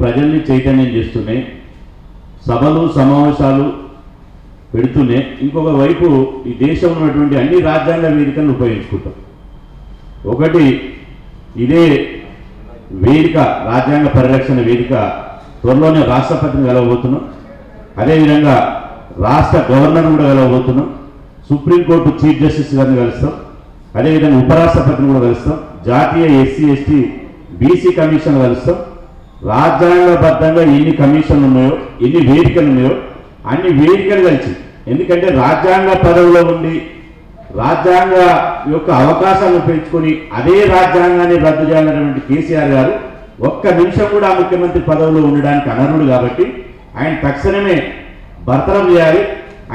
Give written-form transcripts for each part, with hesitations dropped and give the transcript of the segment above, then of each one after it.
ప్రజల్ని చైతన్యం చేస్తున్నాయి, సభలు సమావేశాలు పెడుతూనే ఇంకొక వైపు ఈ దేశంలో ఉన్నటువంటి అన్ని రాజ్యాంగ వేదికలను ఉపయోగించుకుంటాం. ఒకటి ఇదే వేదిక, రాజ్యాంగ పరిరక్షణ వేదిక త్వరలోనే రాష్ట్రపతిని కలవబోతున్నాం. అదేవిధంగా రాష్ట్ర గవర్నర్ కూడా కలవబోతున్నాం. సుప్రీంకోర్టు చీఫ్ జస్టిస్ గారిని కలుస్తాం. అదేవిధంగా ఉపరాష్ట్రపతిని కూడా కలుస్తాం. జాతీయ ఎస్సీ ఎస్టీ బీసీ కమిషన్ కలుస్తాం. రాజ్యాంగబద్ధంగా ఎన్ని కమిషన్లు ఉన్నాయో, ఎన్ని వేదికలు ఉన్నాయో అన్ని వేదికలు కలిసి, ఎందుకంటే రాజ్యాంగ పదవిలో ఉండి రాజ్యాంగ యొక్క అవకాశాలను పెంచుకొని అదే రాజ్యాంగాన్ని రద్దు చేయాలన్నటువంటి కేసీఆర్ గారు ఒక్క నిమిషం కూడా ముఖ్యమంత్రి పదవిలో ఉండడానికి అనర్హుడు. కాబట్టి ఆయన తక్షణమే బర్తరఫ్ చేయాలి,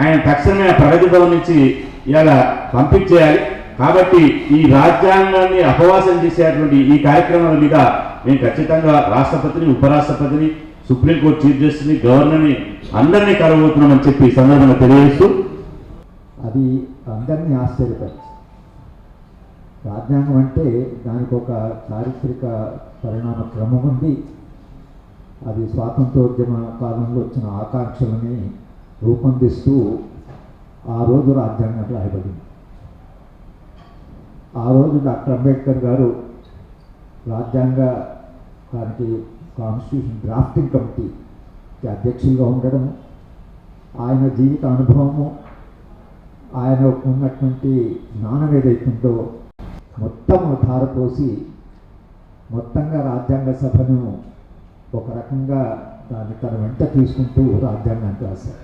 ఆయన తక్షణమే ప్రగతి భవన్ నుంచి ఇలా పంపించేయాలి. కాబట్టి ఈ రాజ్యాంగాన్ని అపవాసం చేసేటువంటి ఈ కార్యక్రమాల మీద మేము ఖచ్చితంగా రాష్ట్రపతిని, ఉపరాష్ట్రపతిని, సుప్రీంకోర్టు చీఫ్ జస్టిస్ని, గవర్నర్ని అందరినీ కలవబోతున్నామని చెప్పి ఈ సందర్భంగా తెలియజేస్తూ, అది అందరినీ ఆశ్చర్యపరిచి, రాజ్యాంగం అంటే దానికి ఒక చారిత్రక పరిణామ క్రమం ఉంది. అది స్వాతంత్రోద్యమ కాలంలో వచ్చిన ఆకాంక్షలని రూపొందిస్తూ ఆ రోజు రాజ్యాంగం రాయబడింది. ఆ రోజు డాక్టర్ అంబేద్కర్ గారు రాజ్యాంగ దానికి కాన్స్టిట్యూషన్ డ్రాఫ్టింగ్ కమిటీకి అధ్యక్షులుగా ఉండడం, ఆయన జీవిత అనుభవము, ఆయన ఉన్నటువంటి జ్ఞానం ఏదైతుందో మొత్తం ధారపోసి మొత్తంగా రాజ్యాంగ సభను ఒక రకంగా దాన్ని తన వెంట తీసుకుంటూ రాజ్యాంగాన్ని రాశారు.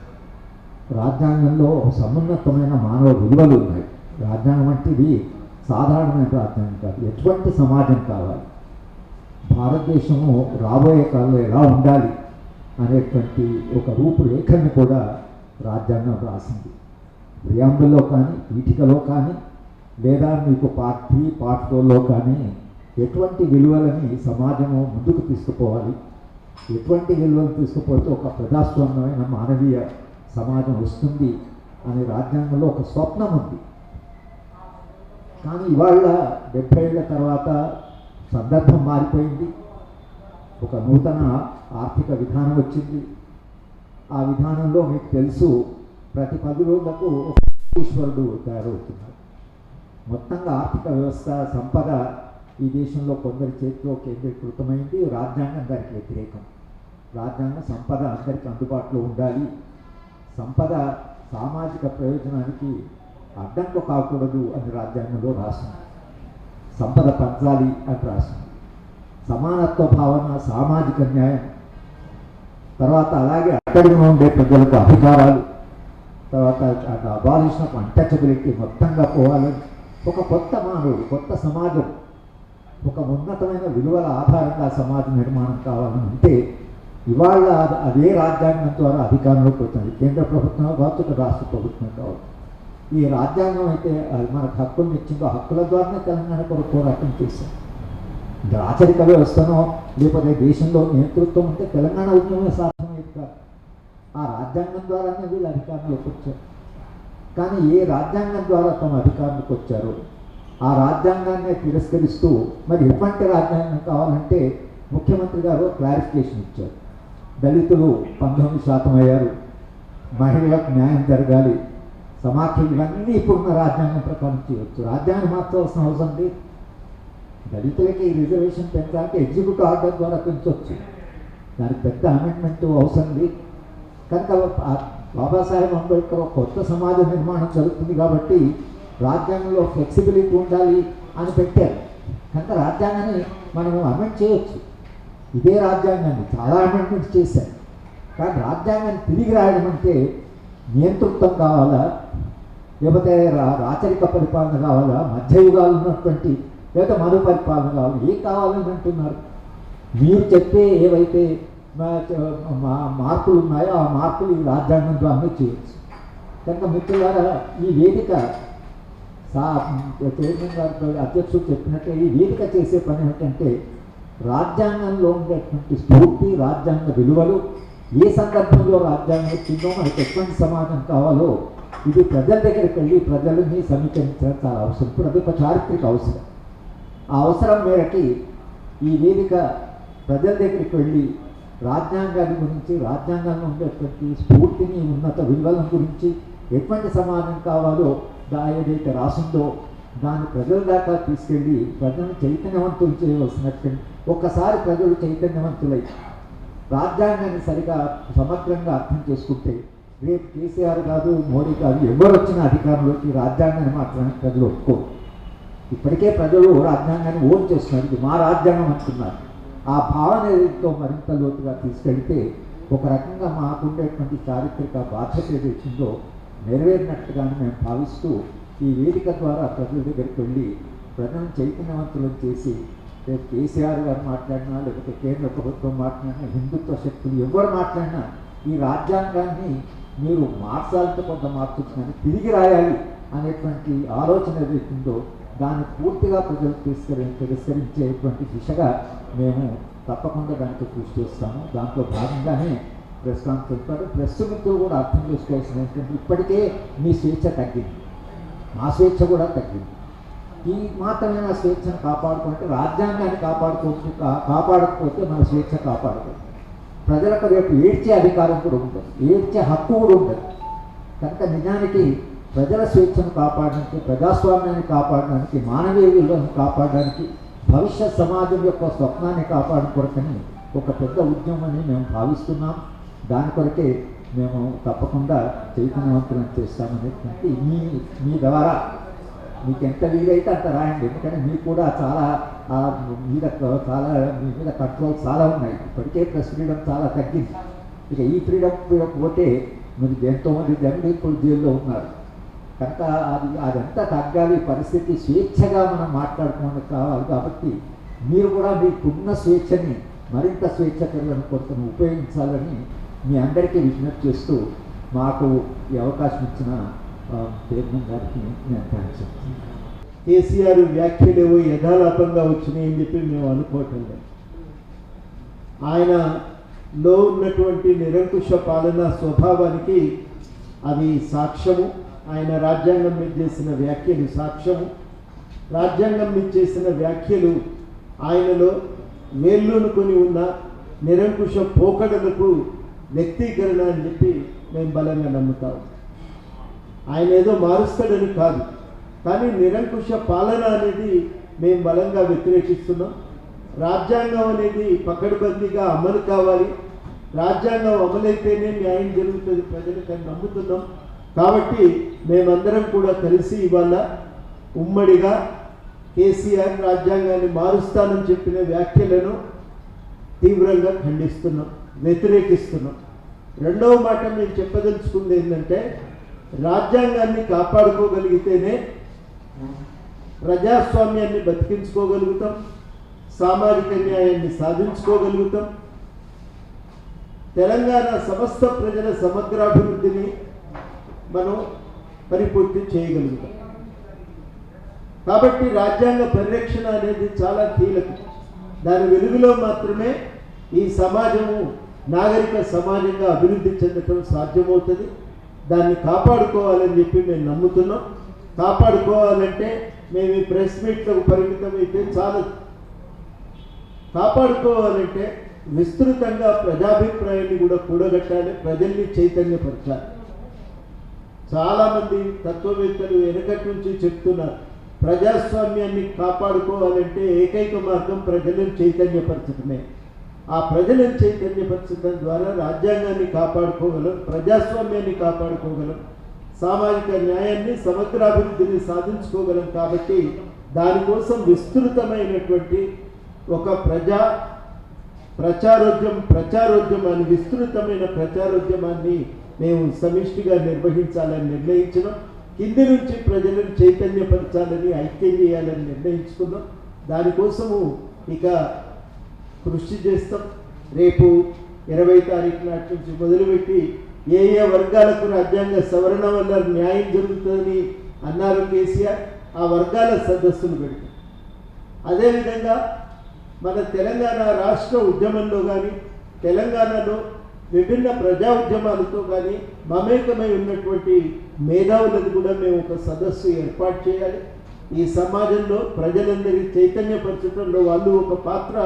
రాజ్యాంగంలో సమున్నతమైన మానవ విలువలు ఉన్నాయి. రాజ్యాంగం అంటే ఇది సాధారణమైన రాజ్యాంగం కాదు. ఎటువంటి సమాజం కావాలి, భారతదేశము రాబోయే కాలంలో ఎలా ఉండాలి అనేటువంటి ఒక రూపురేఖల్ని కూడా రాజ్యాంగం రాసింది. ప్రియాంబుల్లో కానీ, పీఠికలో కానీ, లేదా మీకు పార్ట్ 3, పార్ట్ 4లో కానీ ఎటువంటి విలువలని సమాజము ముందుకు తీసుకుపోవాలి, ఎటువంటి విలువలు తీసుకుపోతే ఒక ప్రజాస్వామ్యమైన మానవీయ సమాజం వస్తుంది అనే రాజ్యాంగంలో ఒక స్వప్నం ఉంది. కానీ ఇవాళ 70 ఏళ్ల తర్వాత సందర్భం మారిపోయింది. ఒక నూతన ఆర్థిక విధానం వచ్చింది. ఆ విధానంలో మీకు తెలుసు, ప్రతి 10 రోజులకు ఒక ఈశ్వరుడు తయారవుతున్నారు. మొత్తంగా ఆర్థిక వ్యవస్థ, సంపద ఈ దేశంలో కొందరి చేతిలో కేంద్రీకృతమైంది. రాజ్యాంగం దానికి వ్యతిరేకం. రాజ్యాంగం సంపద అందరికీ అందుబాటులో ఉండాలి, సంపద సామాజిక ప్రయోజనానికి అడ్డంకు కాకూడదు అని రాజ్యాంగంలో రాసింది. సంపద పంచాలి అని రాసింది. సమానత్వ భావన, సామాజిక న్యాయం, తర్వాత అలాగే అట్టడుగున ఉండే ప్రజలకు అధికారాలు, తర్వాత అబాలిషన్ ఆఫ్ అన్టచబిలిటీ మొత్తంగా పోవాలని, ఒక కొత్త మానవుడు, కొత్త సమాజం, ఒక ఉన్నతమైన విలువల ఆధారంగా సమాజ నిర్మాణం కావాలని ఉంటే ఇవాళ అదే రాజ్యాంగం ద్వారా అధికారంలోకి వచ్చింది. కేంద్ర ప్రభుత్వం కావచ్చు, రాష్ట్ర ప్రభుత్వం కావచ్చు. ఈ రాజ్యాంగం అయితే అది మనకు హక్కులు ఇచ్చిందో హక్కుల ద్వారానే తెలంగాణ కొరకు పోరాటం చేశాం. ఆచరిక వ్యవస్థనో లేకపోతే దేశంలో నేతృత్వం ఉంటే తెలంగాణ ఉద్యమమే సాధ్యమయ్యేది కాదు. ఆ రాజ్యాంగం ద్వారానే వీళ్ళు అధికారంలోకి వచ్చారు. కానీ ఏ రాజ్యాంగం ద్వారా తమ అధికారంలోకి వచ్చారో ఆ రాజ్యాంగాన్ని తిరస్కరిస్తూ మరి ఎటువంటి రాజ్యాంగం కావాలంటే ముఖ్యమంత్రి గారు క్లారిఫికేషన్ ఇచ్చారు. దళితులు 19% అయ్యారు, మహిళలకు న్యాయం జరగాలి, సమాఖ్యలు, ఇవన్నీ ఇప్పుడున్న రాజ్యాంగం ప్రకారం చేయవచ్చు. రాజ్యాంగం మార్చాల్సిన అవసరం లేదు. దళితులకి ఈ రిజర్వేషన్ పెంచాలంటే ఎగ్జిక్యూటివ్ ఆర్డర్ ద్వారా పెంచవచ్చు. దానికి పెద్ద అమెండ్మెంట్ అవసరం లేదు. కనుక బాబాసాహెబ్ అంబేద్కర్ కొత్త సమాజ నిర్మాణం జరుగుతుంది కాబట్టి రాజ్యాంగంలో ఫ్లెక్సిబిలిటీ ఉండాలి అని పెట్టారు. కనుక రాజ్యాంగాన్ని మనము అమెండ్ చేయొచ్చు. ఇదే రాజ్యాంగాన్ని చాలా అమెండ్మెంట్స్ చేశారు. కానీ రాజ్యాంగాన్ని తిరిగి రాయడం అంటే నియంతృత్వం కావాలా, లేకపోతే రాచరిక పరిపాలన కావాలా, మధ్యయుగాలు ఉన్నటువంటి లేదా మరో పరిపాలన కావాలి, ఏం కావాలని అంటున్నారు. మీరు చెప్పే ఏవైతే మార్పులు ఉన్నాయో ఆ మార్పులు ఈ రాజ్యాంగం ద్వారానే చేయొచ్చు. కనుక మిత్రులారా, ఈ వేదిక చైర్మన్ గారితో అధ్యక్షుడు చెప్పినట్టే ఈ వేదిక చేసే పని ఏంటంటే రాజ్యాంగంలో ఉండేటువంటి స్ఫూర్తి, రాజ్యాంగ విలువలు, ఏ సందర్భంలో రాజ్యాంగం వచ్చిందో, మనకు ఎటువంటి సమాజం కావాలో ఇది ప్రజల దగ్గరికి వెళ్ళి ప్రజలని సమీకరించడం చాలా అవసరం. ఇప్పుడు అది ఒక చారిత్రక అవసరం. ఆ అవసరం మేరకి ఈ వేదిక ప్రజల దగ్గరికి వెళ్ళి రాజ్యాంగాన్ని గురించి, రాజ్యాంగంలో ఉండేటువంటి స్ఫూర్తిని, ఉన్నత విలువల గురించి ఎటువంటి సమాధానం కావాలో ఏదైతే రాసిందో దాన్ని ప్రజల దాకా తీసుకెళ్ళి ప్రజలను చైతన్యవంతులు చేయవలసినటువంటి, ఒక్కసారి ప్రజలు చైతన్యవంతులై రాజ్యాంగాన్ని సరిగా సమగ్రంగా అర్థం చేసుకుంటే రేపు కేసీఆర్ కాదు, మోడీ కాదు, ఎవరు వచ్చిన అధికారంలోకి రాజ్యాంగాన్ని మాత్రమే ప్రజలు ఒప్పుకోరు. ఇప్పటికే ప్రజలు రాజ్యాంగాన్ని ఓన్ చేస్తున్నారు, ఇది మా రాజ్యాంగం అంటున్నారు. ఆ భావన ఏదైతే మరింత లోతుగా తీసుకెళ్తే ఒక రకంగా మాకుండేటువంటి చారిత్రక బాధ్యత ఏదైతుందో నెరవేరినట్టుగానే మేము భావిస్తూ ఈ వేదిక ద్వారా ప్రజల దగ్గరికి వెళ్ళి ప్రజలను చైతన్యవంతులను చేసి రేపు కేసీఆర్ గారు మాట్లాడినా, లేకపోతే కేంద్ర ప్రభుత్వం మాట్లాడినా, హిందుత్వ శక్తులు ఎవరు మాట్లాడినా ఈ రాజ్యాంగాన్ని మీరు మార్చాలంటే కొంత మార్చుకుని తిరిగి రాయాలి అనేటువంటి ఆలోచన ఏదైతుందో దాన్ని పూర్తిగా ప్రజలు తిరస్కరించేటువంటి దిశగా మేము తప్పకుండా దానికి కృషి చేస్తాము. దాంట్లో భాగంగానే ప్రెస్ కాన్ఫరెన్స్ ద్వారా ప్రెస్ మిత్రులు కూడా అర్థం చేసుకోవాల్సింది ఏంటంటే ఇప్పటికే మీ స్వేచ్ఛ తగ్గింది, మా స్వేచ్ఛ కూడా తగ్గింది. ఈ మాత్రమే స్వేచ్ఛను కాపాడుకుంటే రాజ్యాంగాన్ని కాపాడకపోతే మన స్వేచ్ఛ కాపాడుకోవాలి. ప్రజలకు రేపు ఏడ్చే అధికారం కూడా ఉండదు, ఏడ్చే హక్కు కూడా ఉండదు. కనుక నిజానికి ప్రజల స్వేచ్ఛను కాపాడడానికి, ప్రజాస్వామ్యాన్ని కాపాడడానికి, మానవీయ విలువలను కాపాడడానికి, భవిష్యత్ సమాజం యొక్క స్వప్నాన్ని కాపాడుకోవడానికి ఒక పెద్ద ఉద్యమని మేము భావిస్తున్నాం. దాని కొరకే మేము తప్పకుండా చైతన్యవంతులను చేస్తామనేటువంటి మీ ద్వారా మీకు ఎంత వీలైతే అంత రాయండి. ఎందుకంటే మీకు కూడా చాలా మీ మీద కంట్రోల్ చాలా ఉన్నాయి. ఇప్పటికే ప్రెస్ ఫ్రీడమ్ చాలా తగ్గింది. ఇక ఈ ఫ్రీడమ్ పోతే మీరు ఎంతోమంది జనులు ఇప్పుడు జైల్లో ఉన్నారు. కనుక అదంతా తగ్గాలి, పరిస్థితి స్వేచ్ఛగా మనం మాట్లాడుకోవడం కావాలి. కాబట్టి మీరు కూడా మీకున్న స్వేచ్ఛని మరింత స్వేచ్ఛకరమైన కొరతను ఉపయోగించాలని మీ అందరికీ విజ్ఞప్తి చేస్తూ మాకు ఈ అవకాశం ఇచ్చిన చైర్మన్ గారికి నేను థ్యాంక్స్ చెప్తున్నాను. కేసీఆర్ వ్యాఖ్యలేవో యథాలాపంగా వచ్చినాయని చెప్పి మేము అనుకోవటం లేదు. ఆయనలో ఉన్నటువంటి నిరంకుశ పాలన స్వభావానికి అవి సాక్ష్యము. ఆయన రాజ్యాంగం మీద చేసిన వ్యాఖ్యలు సాక్ష్యము. రాజ్యాంగం మీద చేసిన వ్యాఖ్యలు ఆయనలో వేళ్ళూనుకొని ఉన్న నిరంకుశ పోకడలకు వ్యక్తీకరణ అని చెప్పి మేము బలంగా నమ్ముతాము. ఆయన ఏదో మారుస్తాడని కాదు, కానీ నిరంకుశ పాలన అనేది మేము బలంగా వ్యతిరేకిస్తున్నాం. రాజ్యాంగం అనేది పకడ్బందీగా అమలు కావాలి. రాజ్యాంగం అమలైతేనే న్యాయం జరుగుతుంది ప్రజలకు నమ్ముతున్నాం. కాబట్టి మేమందరం కూడా కలిసి ఇవాళ ఉమ్మడిగా కేసీఆర్ రాజ్యాంగాన్ని మారుస్తానని చెప్పిన వ్యాఖ్యలను తీవ్రంగా ఖండిస్తున్నాం, వ్యతిరేకిస్తున్నాం. రెండవ మాట మేము చెప్పదలుచుకుంది ఏంటంటే రాజ్యాంగాన్ని కాపాడుకోగలిగితేనే ప్రజాస్వామ్యాన్ని బతికించుకోగలుగుతాం, సామాజిక న్యాయాన్ని సాధించుకోగలుగుతాం, తెలంగాణ సమస్త ప్రజల సమగ్రాభివృద్ధిని మనం పరిపూర్తి చేయగలుగుతాం. కాబట్టి రాజ్యాంగ పరిరక్షణ అనేది చాలా కీలకం. దాని వెలుగులో మాత్రమే ఈ సమాజము నాగరిక సమాజంగా అభివృద్ధి చెందటం సాధ్యమవుతుంది. దాన్ని కాపాడుకోవాలని చెప్పి మేము నమ్ముతున్నాం. కాపాడుకోవాలంటే మేము ఈ ప్రెస్ మీట్లకు పరిమితం అయితే చాలదు. కాపాడుకోవాలంటే విస్తృతంగా ప్రజాభిప్రాయాన్ని కూడా కూడగట్టాలి, ప్రజల్ని చైతన్యపరచాలి. చాలామంది తత్వవేత్తలు వెనకటి నుంచి చెప్తున్నారు ప్రజాస్వామ్యాన్ని కాపాడుకోవాలంటే ఏకైక మార్గం ప్రజలను చైతన్యపరచడమే. ఆ ప్రజలను చైతన్యపరచడం ద్వారా రాజ్యాంగాన్ని కాపాడుకోగలం, ప్రజాస్వామ్యాన్ని కాపాడుకోగలం, సామాజిక న్యాయాన్ని సమగ్రాభివృద్ధిని సాధించుకోగలం. కాబట్టి దానికోసం విస్తృతమైనటువంటి ఒక ప్రచారోద్యమాన్ని విస్తృతమైన ప్రచారోద్యమాన్ని మేము సమిష్టిగా నిర్వహించాలని నిర్ణయించినాం. కింది నుంచి ప్రజలను చైతన్యపరచాలని, ఐక్యం చేయాలని నిర్ణయించుకున్నాం. దానికోసము ఇక కృషి చేస్తాం. రేపు 20 తారీఖు నాటి నుంచి మొదలుపెట్టి ఏ వర్గాలకు రాజ్యాంగ సవరణ వల్ల న్యాయం జరుగుతుందని అన్నారు కేసీఆర్, ఆ వర్గాల సదస్సులు పెడతాం. అదేవిధంగా మన తెలంగాణ రాష్ట్ర ఉద్యమంలో కానీ, తెలంగాణలో విభిన్న ప్రజా ఉద్యమాలతో కానీ మమేకమై ఉన్నటువంటి మేధావులకు కూడా మేము ఒక సదస్సు ఏర్పాటు చేయాలి. ఈ సమాజంలో ప్రజలందరికీ చైతన్యపరచడంలో వాళ్ళు ఒక పాత్ర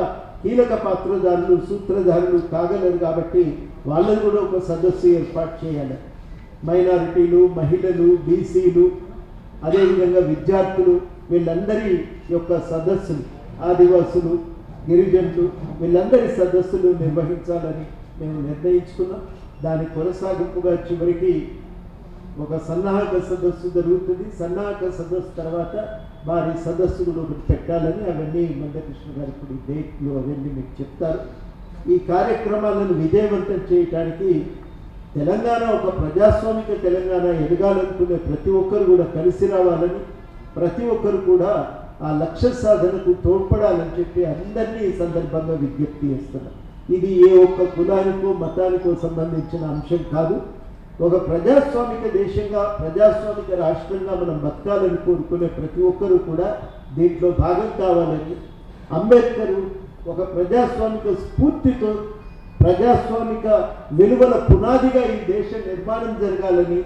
కీలక పాత్రధారులు సూత్రధారులు కాగలరు కాబట్టి వాళ్ళని కూడా ఒక సదస్సు ఏర్పాటు చేయాలి. మైనారిటీలు, మహిళలు, బీసీలు, అదేవిధంగా విద్యార్థులు, వీళ్ళందరి యొక్క సదస్సులు, ఆదివాసులు, గిరిజనులు, వీళ్ళందరి సదస్సులు నిర్వహించాలని మేము నిర్ణయించుకున్నాం. దాని కొనసాగింపుగా చివరికి ఒక సన్నాహక సదస్సు జరుగుతుంది. సన్నాహక సదస్సు తర్వాత వారి సదస్సులు ఒకటి పెట్టాలని, అవన్నీ మందకృష్ణ గారు ఇప్పుడు డేట్లు అవన్నీ మీకు చెప్తారు. ఈ కార్యక్రమాలను విజయవంతం చేయడానికి తెలంగాణ ఒక ప్రజాస్వామిక తెలంగాణ ఎదగాలనుకునే ప్రతి ఒక్కరు కూడా కలిసి రావాలని, ప్రతి ఒక్కరు కూడా ఆ లక్ష్య సాధనకు తోడ్పడాలని చెప్పి అందరినీ ఈ సందర్భంగా విజ్ఞప్తి చేస్తున్నాం. ఇది ఏ ఒక్క కులానికో మతానికో సంబంధించిన అంశం కాదు. ఒక ప్రజాస్వామిక దేశంగా, ప్రజాస్వామిక రాష్ట్రంగా మనం బతకాలని కోరుకునే ప్రతి ఒక్కరూ కూడా దీంట్లో భాగం కావాలని, అంబేద్కర్ ఒక ప్రజాస్వామిక స్ఫూర్తితో, ప్రజాస్వామిక విలువల పునాదిగా ఈ దేశ నిర్మాణం జరగాలని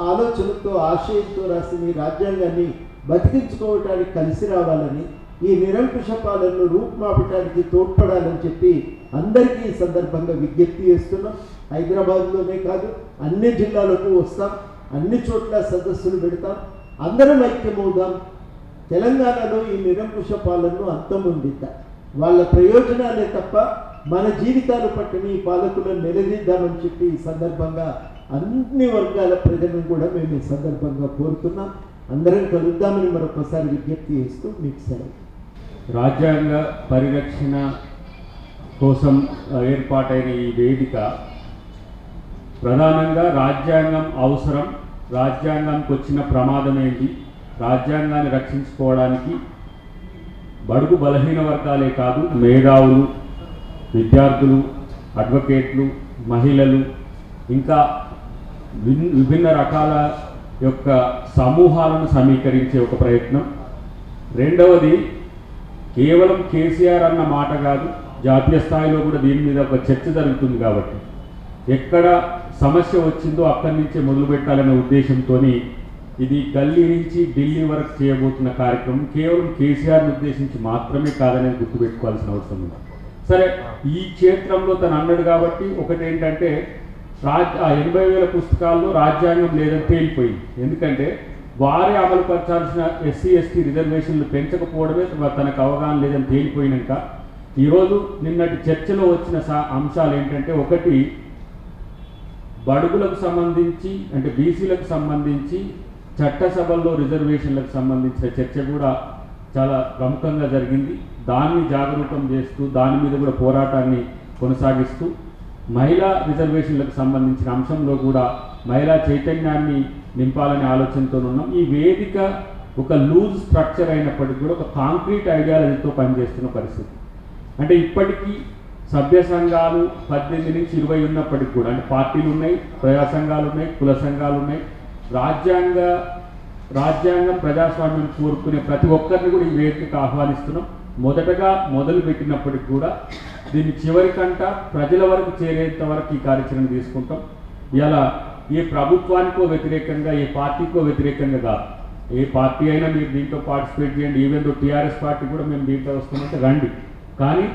ఆలోచనతో, ఆశయంతో రాసిన ఈ రాజ్యాంగాన్ని బతికించుకోవటానికి కలిసి రావాలని, ఈ నిరంకుశ పాలనను రూపుమాపటానికి తోడ్పడాలని చెప్పి అందరికీ ఈ సందర్భంగా విజ్ఞప్తి చేస్తున్నాం. హైదరాబాద్లోనే కాదు, అన్ని జిల్లాలకు వస్తాం, అన్ని చోట్ల సదస్సులు పెడతాం, అందరం ఐక్యమవుదాం. తెలంగాణలో ఈ నిరంకుశ పాలనను అంతమొందిద్దాం. వాళ్ళ ప్రయోజనాలే తప్ప మన జీవితాలు పట్టిన ఈ పాలకులను నిలదీద్దామని చెప్పి ఈ సందర్భంగా అన్ని వర్గాల ప్రజలను కూడా మేము ఈ సందర్భంగా కోరుతున్నాం. అందరం కలుద్దామని మరొకసారి విజ్ఞప్తి చేస్తూ మీకు సెలవు. రాజ్యాంగ పరిరక్షణ కోసం ఏర్పాటైన ఈ వేదిక ప్రధానంగా రాజ్యాంగం అవసరం, రాజ్యాంగానికి వచ్చిన ప్రమాదం ఏంటి, రాజ్యాంగాన్ని రక్షించుకోవడానికి బడుగు బలహీన వర్గాలే కాదు, మేధావులు, విద్యార్థులు, అడ్వకేట్లు, మహిళలు, ఇంకా విభిన్న రకాల యొక్క సమూహాలను సమీకరించే ఒక ప్రయత్నం. రెండవది, కేవలం కేసీఆర్ అన్న మాట కాదు, జాతీయ స్థాయిలో కూడా దీని మీద ఒక చర్చ జరుగుతుంది. కాబట్టి ఎక్కడ సమస్య వచ్చిందో అక్కడి నుంచే మొదలు పెట్టాలనే ఉద్దేశంతో ఇది గల్లీ నుంచి ఢిల్లీ వరకు చేయబోతున్న కార్యక్రమం కేవలం కేసీఆర్ని ఉద్దేశించి మాత్రమే కాదనేది గుర్తుపెట్టుకోవాల్సిన అవసరం ఉంది. సరే, ఈ క్షేత్రంలో తను అన్నాడు కాబట్టి ఒకటేంటంటే, 80,000 పుస్తకాల్లో రాజ్యాంగం లేదని తేలిపోయింది. ఎందుకంటే వారే అమలుపరచాల్సిన ఎస్సీ ఎస్టీ రిజర్వేషన్లు పెంచకపోవడమే తనకు అవగాహన లేదని తేలిపోయినాక ఈరోజు నిన్నటి చర్చలో వచ్చిన అంశాలు ఏంటంటే, ఒకటి బడుగులకు సంబంధించి, అంటే బీసీలకు సంబంధించి చట్టసభల్లో రిజర్వేషన్లకు సంబంధించిన చర్చ కూడా చాలా ప్రముఖంగా జరిగింది. దాన్ని జాగరూకం చేస్తూ దాని మీద కూడా పోరాటాన్ని కొనసాగిస్తూ మహిళా రిజర్వేషన్లకు సంబంధించిన అంశంలో కూడా మహిళా చైతన్యాన్ని నింపాలనే ఆలోచనతో ఉన్నాం. ఈ వేదిక ఒక లూజ్ స్ట్రక్చర్ అయినప్పటికీ కూడా ఒక కాంక్రీట్ ఐడియాలజీతో పనిచేస్తున్న పరిస్థితి. అంటే ఇప్పటికీ సభ్య సంఘాలు 18 నుంచి 20 ఉన్నప్పటికీ కూడా, అంటే పార్టీలు ఉన్నాయి, ప్రజా సంఘాలు ఉన్నాయి, కుల సంఘాలు ఉన్నాయి. రాజ్యాంగం ప్రజాస్వామ్యం కోరుకునే ప్రతి ఒక్కరిని కూడా ఈ వేదికకు ఆహ్వానిస్తున్నాం. మొదటగా మొదలు పెట్టినప్పటికి కూడా దీన్ని చివరికంట ప్రజల వరకు చేరేంత వరకు ఈ కార్యాచరణ తీసుకుంటాం. ఇలా ఏ ప్రభుత్వానికో వ్యతిరేకంగా, ఏ పార్టీకో వ్యతిరేకంగా కాదు. ఏ పార్టీ అయినా మీరు దీంట్లో పార్టిసిపేట్ చేయండి. ఈవెన్ టీఆర్ఎస్ పార్టీ కూడా మేము దీంట్లో వస్తామంటే రండి. కానీ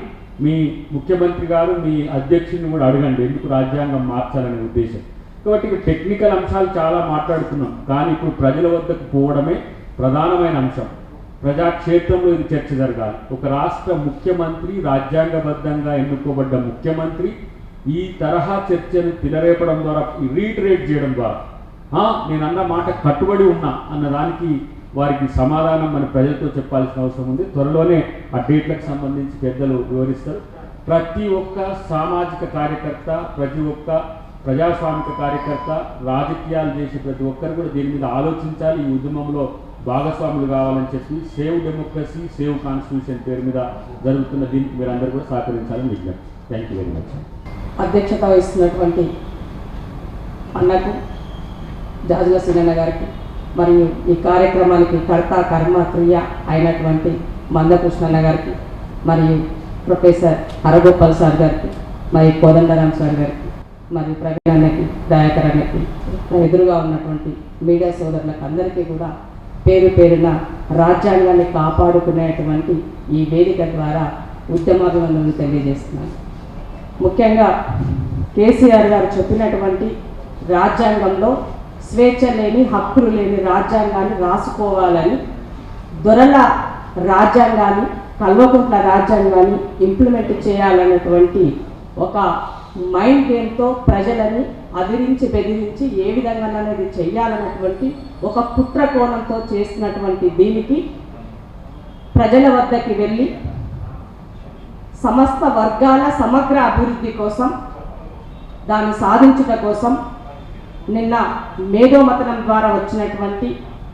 మీ ముఖ్యమంత్రి గారు, మీ అధ్యక్షుడిని కూడా అడగండి ఎందుకు రాజ్యాంగం మార్చాలనే ఉద్దేశం. కాబట్టి టెక్నికల్ అంశాలు చాలా మాట్లాడుతున్నాం, కానీ ఇప్పుడు ప్రజల వద్దకు పోవడమే ప్రధానమైన అంశం. ప్రజాక్షేత్రంలో ఇది చర్చ జరగాలి. ఒక రాష్ట్ర ముఖ్యమంత్రి, రాజ్యాంగబద్ధంగా ఎన్నుకోబడ్డ ముఖ్యమంత్రి ఈ తరహా చర్చను తిలరేపడం ద్వారా, రీటరేట్ చేయడం ద్వారా నేను అన్న మాట కట్టుబడి ఉన్నా అన్నదానికి వారికి సమాధానం మన ప్రజలతో చెప్పాల్సిన అవసరం ఉంది. త్వరలోనే ఆ డేట్లకు సంబంధించి పెద్దలు వివరిస్తారు. ప్రతి ఒక్క సామాజిక కార్యకర్త, ప్రతి ఒక్క ప్రజాస్వామిక కార్యకర్త, రాజకీయాలు చేసే ప్రతి ఒక్కరు కూడా దీని మీద ఆలోచించాలి. ఈ ఉద్యమంలో భాగస్వాములు కావాలని చెప్పి సేవ్ డెమోక్రసీ, సేవ్ కాన్స్టిట్యూషన్ పేరు మీద జరుగుతున్న దీనికి మీరందరూ కూడా సహకరించాలని విజ్ఞప్తి. Thank you very much. అధ్యక్షత వహిస్తున్నటువంటి అన్నకు, జాజుల సీనన్న గారికి, మరియు ఈ కార్యక్రమానికి కర్త కర్మ క్రియ అయినటువంటి మందకృష్ణన్న గారికి, మరియు ప్రొఫెసర్ హరగోపాల్ సార్ గారికి, మరియు కోదండరామ్ సార్ గారికి, మరియు ప్రవీణ్ అన్నకి, దయాకర్ అన్నకి, ఎదురుగా ఉన్నటువంటి మీడియా సోదరులకు అందరికీ కూడా పేరు పేరున రాజ్యాంగాన్ని కాపాడుకునేటువంటి ఈ వేదిక ద్వారా ఉద్యమాభివందనలు తెలియజేస్తున్నాను. ముఖ్యంగా కేసీఆర్ గారు చెప్పినటువంటి రాజ్యాంగంలో స్వేచ్ఛ లేని, హక్కులు లేని రాజ్యాంగాన్ని రాసుకోవాలని, దొరల రాజ్యాంగాన్ని, కల్వకుంట్ల రాజ్యాంగాన్ని ఇంప్లిమెంట్ చేయాలన్నటువంటి ఒక మైండ్ గేమ్తో ప్రజలని అదిరించి బెదిరించి ఏ విధంగా అనేది చేయాలన్నటువంటి ఒక కుట్ర కోణంతో చేసినటువంటి దీనికి ప్రజల వద్దకి వెళ్ళి సమస్త వర్గాల సమగ్ర అభివృద్ధి కోసం, దాన్ని సాధించుట కోసం నిన్న మేధోమథనం ద్వారా వచ్చినటువంటి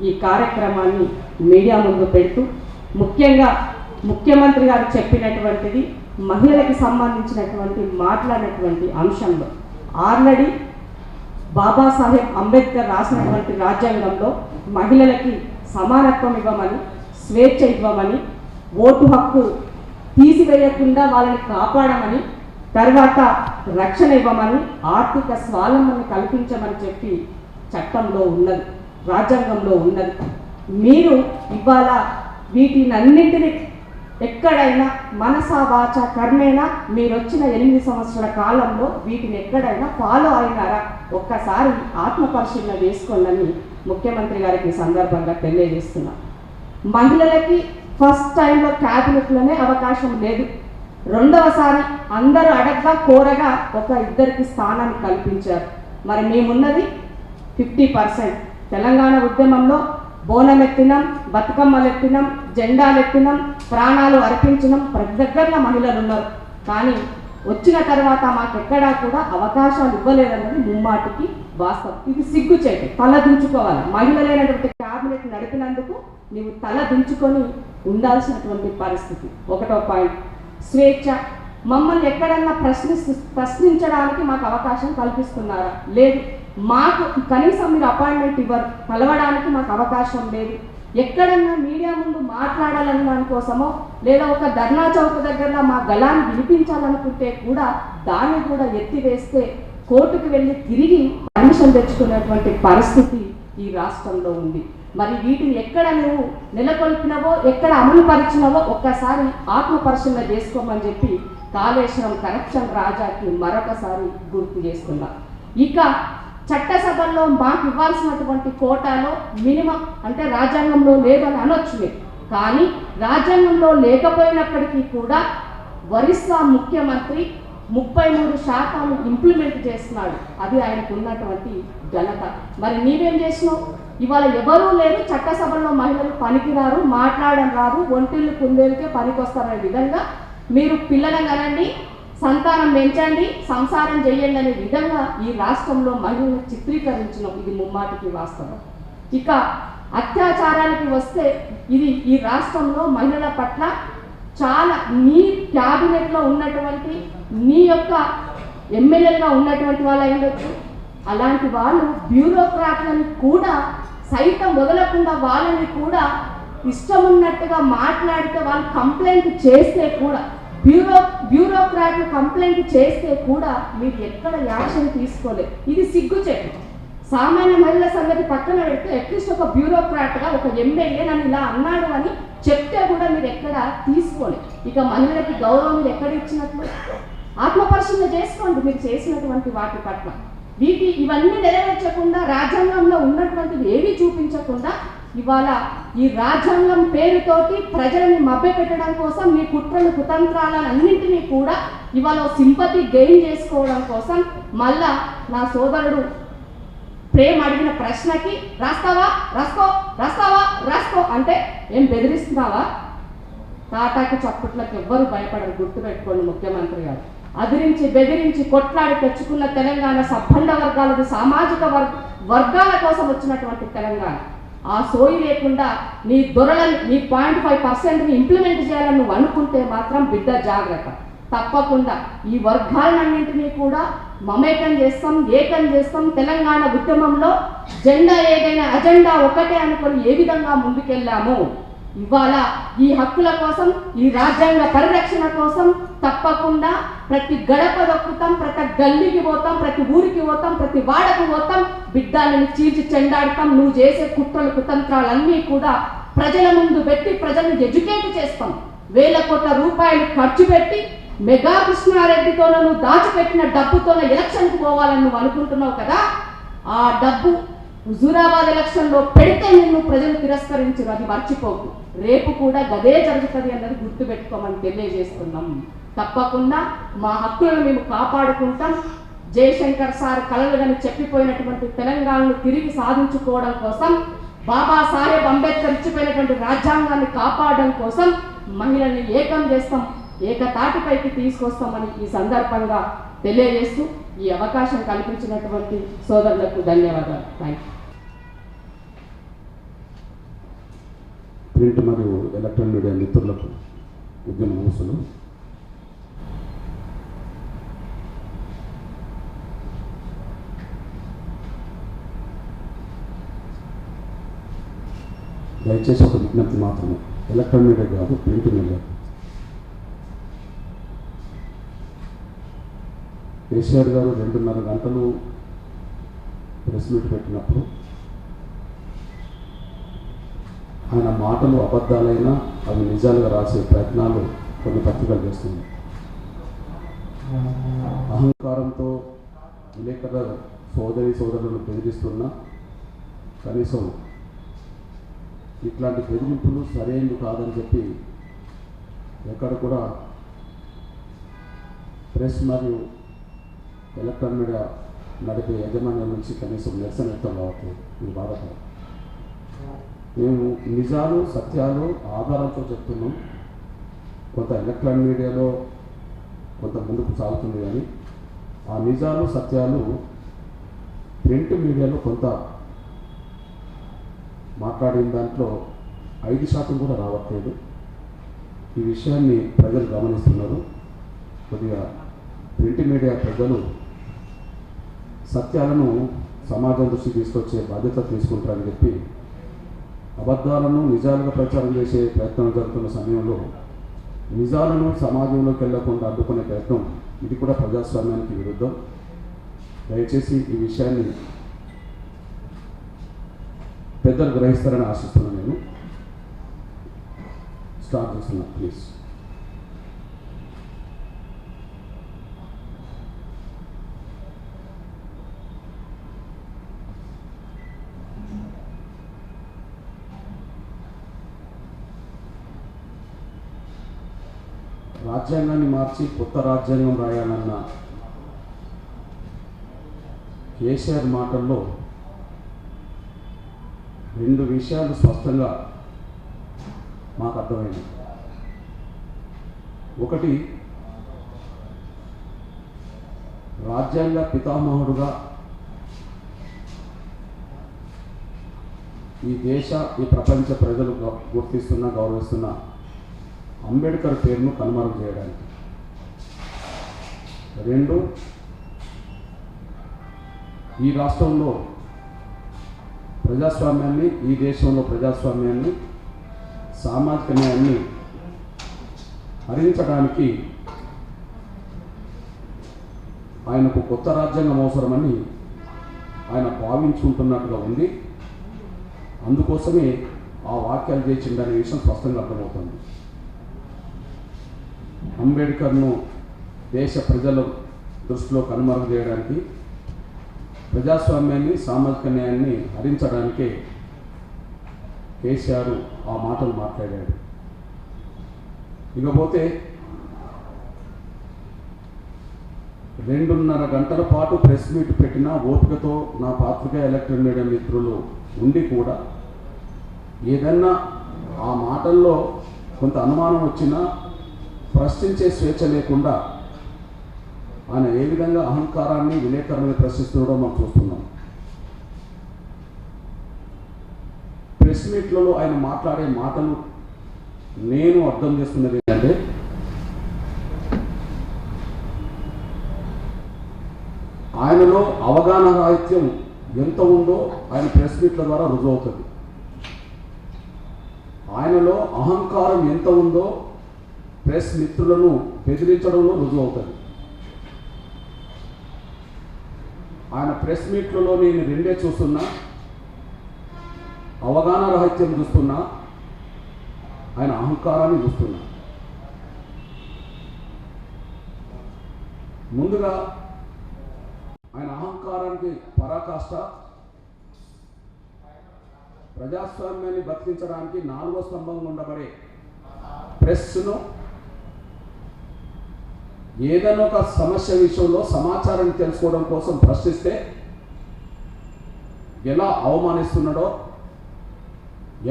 ఈ కార్యక్రమాన్ని మీడియా ముందు పెడుతూ, ముఖ్యంగా ముఖ్యమంత్రి గారు చెప్పినటువంటిది మహిళలకు సంబంధించినటువంటి మాట్లాడినటువంటి అంశంలో ఆల్రెడీ బాబాసాహెబ్ అంబేద్కర్ రాసినటువంటి రాజ్యాంగంలో మహిళలకి సమానత్వం ఇవ్వమని, స్వేచ్ఛ ఇవ్వమని, ఓటు హక్కు తీసివేయకుండా వాళ్ళని కాపాడమని, తర్వాత రక్షణ ఇవ్వమని, ఆర్థిక స్వావలంబన కల్పించమని చెప్పి చట్టంలో ఉన్నది, రాజ్యాంగంలో ఉన్నది. మీరు ఇవాళ వీటినన్నింటినీ ఎక్కడైనా మనసా వాచ కర్మేనా మీరు వచ్చిన 8 సంవత్సరాల కాలంలో వీటిని ఎక్కడైనా ఫాలో అయినారా? ఒక్కసారి ఆత్మపరిశీలన చేసుకోండి ముఖ్యమంత్రి గారికి సందర్భంగా తెలియజేస్తున్నా. మహిళలకి ఫస్ట్ టైంలో క్యాబినెట్లోనే అవకాశం లేదు. రెండవసారి అందరూ అడగ్గా కోరగా ఒక 2కి స్థానాన్ని కల్పించారు. మరి మేమున్నది 50%. తెలంగాణ ఉద్యమంలో బోనం ఎత్తినాం, బతుకమ్మలు ఎత్తినాం, జెండాలు ఎత్తినాం, ప్రాణాలు అర్పించినాం, ప్రతి దగ్గరలో మహిళలు ఉన్నారు. కానీ వచ్చిన తర్వాత మాకెక్కడా కూడా అవకాశాలు ఇవ్వలేదన్నది ముమ్మాటికి వాస్తవం. ఇది సిగ్గుచేటు, తల దించుకోవాలి. మహిళలైనటువంటి క్యాబినెట్ నడిపినందుకు నీవు తల దించుకొని ఉండాల్సినటువంటి పరిస్థితి. 1వ పాయింట్ స్వేచ్ఛ. మమ్మల్ని ఎక్కడన్నా ప్రశ్నించడానికి మాకు అవకాశం కల్పిస్తున్నారా? లేదు. మాకు కనీసం మీరు అపాయింట్మెంట్ ఇవ్వరు, కలవడానికి మాకు అవకాశం లేదు. ఎక్కడన్నా మీడియా ముందు మాట్లాడాలని దానికోసమో లేదా ఒక ధర్నా చౌక్ దగ్గర మా గళాన్ని వినిపించాలనుకుంటే కూడా దాన్ని కూడా ఎత్తివేస్తే కోర్టుకు వెళ్ళి తిరిగి పర్మిషన్ తెచ్చుకునేటువంటి పరిస్థితి ఈ రాష్ట్రంలో ఉంది. మరి వీటిని ఎక్కడ నువ్వు నెలకొల్పినవో, ఎక్కడ అమలు పరిచినవో ఒక్కసారి ఆత్మపరిశీలన చేసుకోమని చెప్పి కాళేశ్వరం కరప్షన్ రాజాకి మరొకసారి గుర్తు చేస్తున్నా. ఇక చట్టసభల్లో మాకు ఇవ్వాల్సినటువంటి కోటాలో మినిమం అంటే రాజ్యాంగంలో లేదని అనొచ్చు, కానీ రాజ్యాంగంలో లేకపోయినప్పటికీ కూడా ఒరిస్సా ముఖ్యమంత్రి 33% ఇంప్లిమెంట్ చేస్తున్నాడు. అది ఆయనకు ఉన్నటువంటి ఘనత. మరి నీవేం చేసినావు? ఇవాళ ఎవరూ లేరు, చట్టసభల్లో మహిళలు పనికిరారు, మాట్లాడడం రాదు, ఒంటిళ్ళు కుందేలకే పనికొస్తారనే విధంగా మీరు పిల్లలను కనండి, సంతానం పెంచండి, సంసారం చేయండి అనే విధంగా ఈ రాష్ట్రంలో మహిళలను చిత్రీకరించడం ఇది ముమ్మాటికి వాస్తవం. ఇక అత్యాచారానికి వస్తే ఇది ఈ రాష్ట్రంలో మహిళల పట్ల చాలా నీ క్యాబినెట్లో ఉన్నటువంటి నీ యొక్క ఎమ్మెల్యేలుగా ఉన్నటువంటి వాళ్ళు అయ్యొచ్చు, అలాంటి వాళ్ళు బ్యూరోక్రాట్లను కూడా సైతం వదలకుండా వాళ్ళని కూడా ఇష్టం ఉన్నట్టుగా మాట్లాడితే వాళ్ళు కంప్లైంట్ చేస్తే కూడా బ్యూరోక్రాట్లు కంప్లైంట్ చేస్తే కూడా మీరు ఎక్కడ యాక్షన్ తీసుకోలేదు. ఇది సిగ్గుచేటు. సామాన్య మహిళల సంగతి పక్కన పెడితే అట్లీస్ట్ ఒక బ్యూరోక్రాట్గా ఒక ఎమ్మెల్యే నన్ను ఇలా అన్నాడు అని చెప్తే కూడా మీరు ఎక్కడ తీసుకోలేదు. ఇక మహిళలకి గౌరవం మీరు ఎక్కడ ఇచ్చినట్లు? ఆత్మపరిశీలన చేసుకోండి మీరు చేసినటువంటి వాటి పట్ల. ఇవన్నీ నెరవేర్చకుండా, రాజ్యాంగంలో ఉన్నటువంటివి ఏవి చూపించకుండా ఇవాళ ఈ రాజ్యాంగం పేరుతోటి ప్రజలని మభ్యపెట్టడం కోసం మీ కుట్రలు కుతంత్రాలను అన్నింటినీ కూడా ఇవాళ సింపతి గెయిన్ చేసుకోవడం కోసం మళ్ళా నా సోదరుడు ప్రేమ్ అడిగిన ప్రశ్నకి రాసుకో అంటే ఏం బెదిరిస్తున్నావా? తాటాకి చప్పట్లకు ఎవ్వరు భయపడరు, గుర్తుపెట్టుకోండి ముఖ్యమంత్రి గారు. అదిరించి బెదిరించి కొట్లాడి తెచ్చుకున్న తెలంగాణ సబ్బండ వర్గాలది, సామాజిక వర్గాల కోసం వచ్చినటువంటి తెలంగాణ. ఆ సోయి లేకుండా నీ దొరలని నీ 0.5%ని ఇంప్లిమెంట్ చేయాలని నువ్వు అనుకుంటే మాత్రం బిడ్డ జాగ్రత్త. తప్పకుండా ఈ వర్గాలన్నింటినీ కూడా మమేకం చేస్తాం, ఏకం చేస్తాం. తెలంగాణ ఉద్యమంలో జెండా ఏదైనా అజెండా ఒకటే అనుకొని ఏ విధంగా ముందుకెళ్ళామో ఇవాళ ఈ హక్కుల కోసం, ఈ రాజ్యాంగ పరిరక్షణ కోసం తప్పకుండా ప్రతి గడప దొక్కుతాం, ప్రతి గల్లీకి పోతాం, ప్రతి ఊరికి పోతాం, ప్రతి వాడకు పోతాం, బిడ్డలను చీల్చి చెండాడతాం. నువ్వు చేసే కుట్రలు కుతంత్రాలన్నీ కూడా ప్రజల ముందు పెట్టి ప్రజలను ఎడ్యుకేట్ చేస్తాం. వేల కోట్ల రూపాయలు ఖర్చు పెట్టి మెగా కృష్ణారెడ్డితోనూ నువ్వు దాచిపెట్టిన డబ్బుతోన ఎలక్షన్కు పోవాలని నువ్వు అనుకుంటున్నావు కదా, ఆ డబ్బు హుజూరాబాద్ ఎలక్షన్లో పెడితే నిన్ను ప్రజలు తిరస్కరించరు, అది మర్చిపోకు. రేపు కూడా గదే జరుగుతుంది అన్నది గుర్తుపెట్టుకోమని తెలియజేస్తున్నాం. తప్పకుండా మా హక్కులను మేము కాపాడుకుంటాం. జయశంకర్ సార్ కలలుగని చెప్పిపోయినటువంటి తెలంగాణను తిరిగి సాధించుకోవడం కోసం, బాబాసాహెబ్ అంబేద్కర్ ఇచ్చిపోయినటువంటి రాజ్యాంగాన్ని కాపాడడం కోసం మహిళల్ని ఏకం చేస్తాం, ఏకతాటిపైకి తీసుకొస్తామని ఈ సందర్భంగా తెలియజేస్తూ ఈ అవకాశం కల్పించినటువంటి సోదరులకు ధన్యవాదాలు. Thank you. ప్రింట్ మరియు ఎలక్ట్రానిక్ మీడియా మిత్రులకు ఉద్యమ నమస్సులు. దయచేసి ఒక విజ్ఞప్తి మాత్రమే, ఎలక్ట్రానిక్ మీడియా కాదు, ప్రింట్ మీడియా. కేసీఆర్ గారు 2.5 గంటలు ప్రెస్ మీట్ పెట్టినప్పుడు ఆయన మాటలు అబద్ధాలైనా అవి నిజాలుగా రాసే ప్రయత్నాలు కొన్ని పత్రికలు చేస్తుంది. అహంకారంతో విలేకరుల సోదరులను బెదిరిస్తున్నా కనీసం ఇట్లాంటి బెదిరింపులు సరైనది కాదని చెప్పి ఎక్కడ కూడా ప్రెస్ మరియు ఎలక్ట్రానిక్ మీడియా నడిపే యాజమాన్యం నుంచి కనీసం నిరసన వ్యక్తం కావట్లేదు. ఇది బాధాకరం. మేము నిజాలు సత్యాలు ఆధారాలతో చెప్తున్నాం. కొంత ఎలక్ట్రానిక్ మీడియాలో కొంత ముందుకు సాగుతుంది, కానీ ఆ నిజాలు సత్యాలు ప్రింట్ మీడియాలో కొంత మాట్లాడిన దాంట్లో 5% కూడా రావట్లేదు. ఈ విషయాన్ని ప్రజలు గమనిస్తున్నారు. కొద్దిగా ప్రింట్ మీడియా ప్రజలు సత్యాలను సమాజం దృష్టికి తీసుకొచ్చే బాధ్యత తీసుకుంటారని చెప్పి అబద్ధాలను నిజాలుగా ప్రచారం చేసే ప్రయత్నం జరుగుతున్న సమయంలో నిజాలను సమాజంలోకి వెళ్లకుండా అడ్డుకునే ప్రయత్నం, ఇది కూడా ప్రజాస్వామ్యానికి విరుద్ధం. దయచేసి ఈ విషయాన్ని పెద్దలు గ్రహిస్తారని ఆశిస్తున్నాను. నేను స్టార్ట్ చేస్తున్నా ప్లీజ్. రాజ్యాంగాన్ని మార్చి కొత్త రాజ్యాంగం రాయాలన్న కేసీఆర్ మాటల్లో 2 విషయాలు స్పష్టంగా మాకు అర్థమైంది. ఒకటి, రాజ్యాంగ పితామహుడుగా ఈ ప్రపంచ ప్రజలు గుర్తిస్తున్న గౌరవిస్తున్న అంబేద్కర్ పేరును కనుమరుగు చేయడానికి. 2, ఈ రాష్ట్రంలో ప్రజాస్వామ్యాన్ని, ఈ దేశంలో ప్రజాస్వామ్యాన్ని, సామాజిక న్యాయాన్ని హరించడానికి ఆయనకు కొత్త రాజ్యాంగం అవసరమని ఆయన భావించుకుంటున్నట్టుగా ఉంది. అందుకోసమే ఆ వాక్యాలు చేసిందనే విషయం స్పష్టంగా అర్థమవుతుంది. అంబేద్కర్ను దేశ ప్రజల దృష్టిలో కనుమరుగు చేయడానికి, ప్రజాస్వామ్యాన్ని, సామాజిక న్యాయాన్ని హరించడానికే కేసీఆర్ ఆ మాటలు మాట్లాడాడు. ఇకపోతే 2.5 గంటల పాటు ప్రెస్ మీట్ పెట్టిన ఓపికతో నా పాత్రికా ఎలక్ట్రానిక్ మీడియా మిత్రులు ఉండి కూడా ఏదన్నా ఆ మాటల్లో కొంత అనుమానం వచ్చినా ప్రశ్నించే స్వేచ్ఛ లేకుండా ఆయన ఏ విధంగా అహంకారాన్ని, విలేకరులను ప్రశ్నిస్తున్నాడో మనం చూస్తున్నాం. ప్రెస్ మీట్లలో ఆయన మాట్లాడే మాటలు నేను అర్థం చేసుకున్నది ఏంటంటే, ఆయనలో అవగాహన రాహిత్యం ఎంత ఉందో ఆయన ప్రెస్ మీట్ల ద్వారా రుజువు అవుతుంది. ఆయనలో అహంకారం ఎంత ఉందో ప్రెస్ మిత్రులను బెదిరించడంలో రుజువు అవుతుంది. ఆయన ప్రెస్ మీట్లలో నేను 2 చూస్తున్నా, అవగాహన రాహిత్యం చూస్తున్నా, ఆయన అహంకారాన్ని చూస్తున్నా. ముందుగా ఆయన అహంకారానికి పరాకాష్ట, ప్రజాస్వామ్యాన్ని బతికించడానికి 4వ స్తంభంగా ఉండబడే ప్రెస్ను ఏదైనా ఒక సమస్య విషయంలో సమాచారాన్ని తెలుసుకోవడం కోసం ప్రశ్నిస్తే ఎలా అవమానిస్తున్నాడో,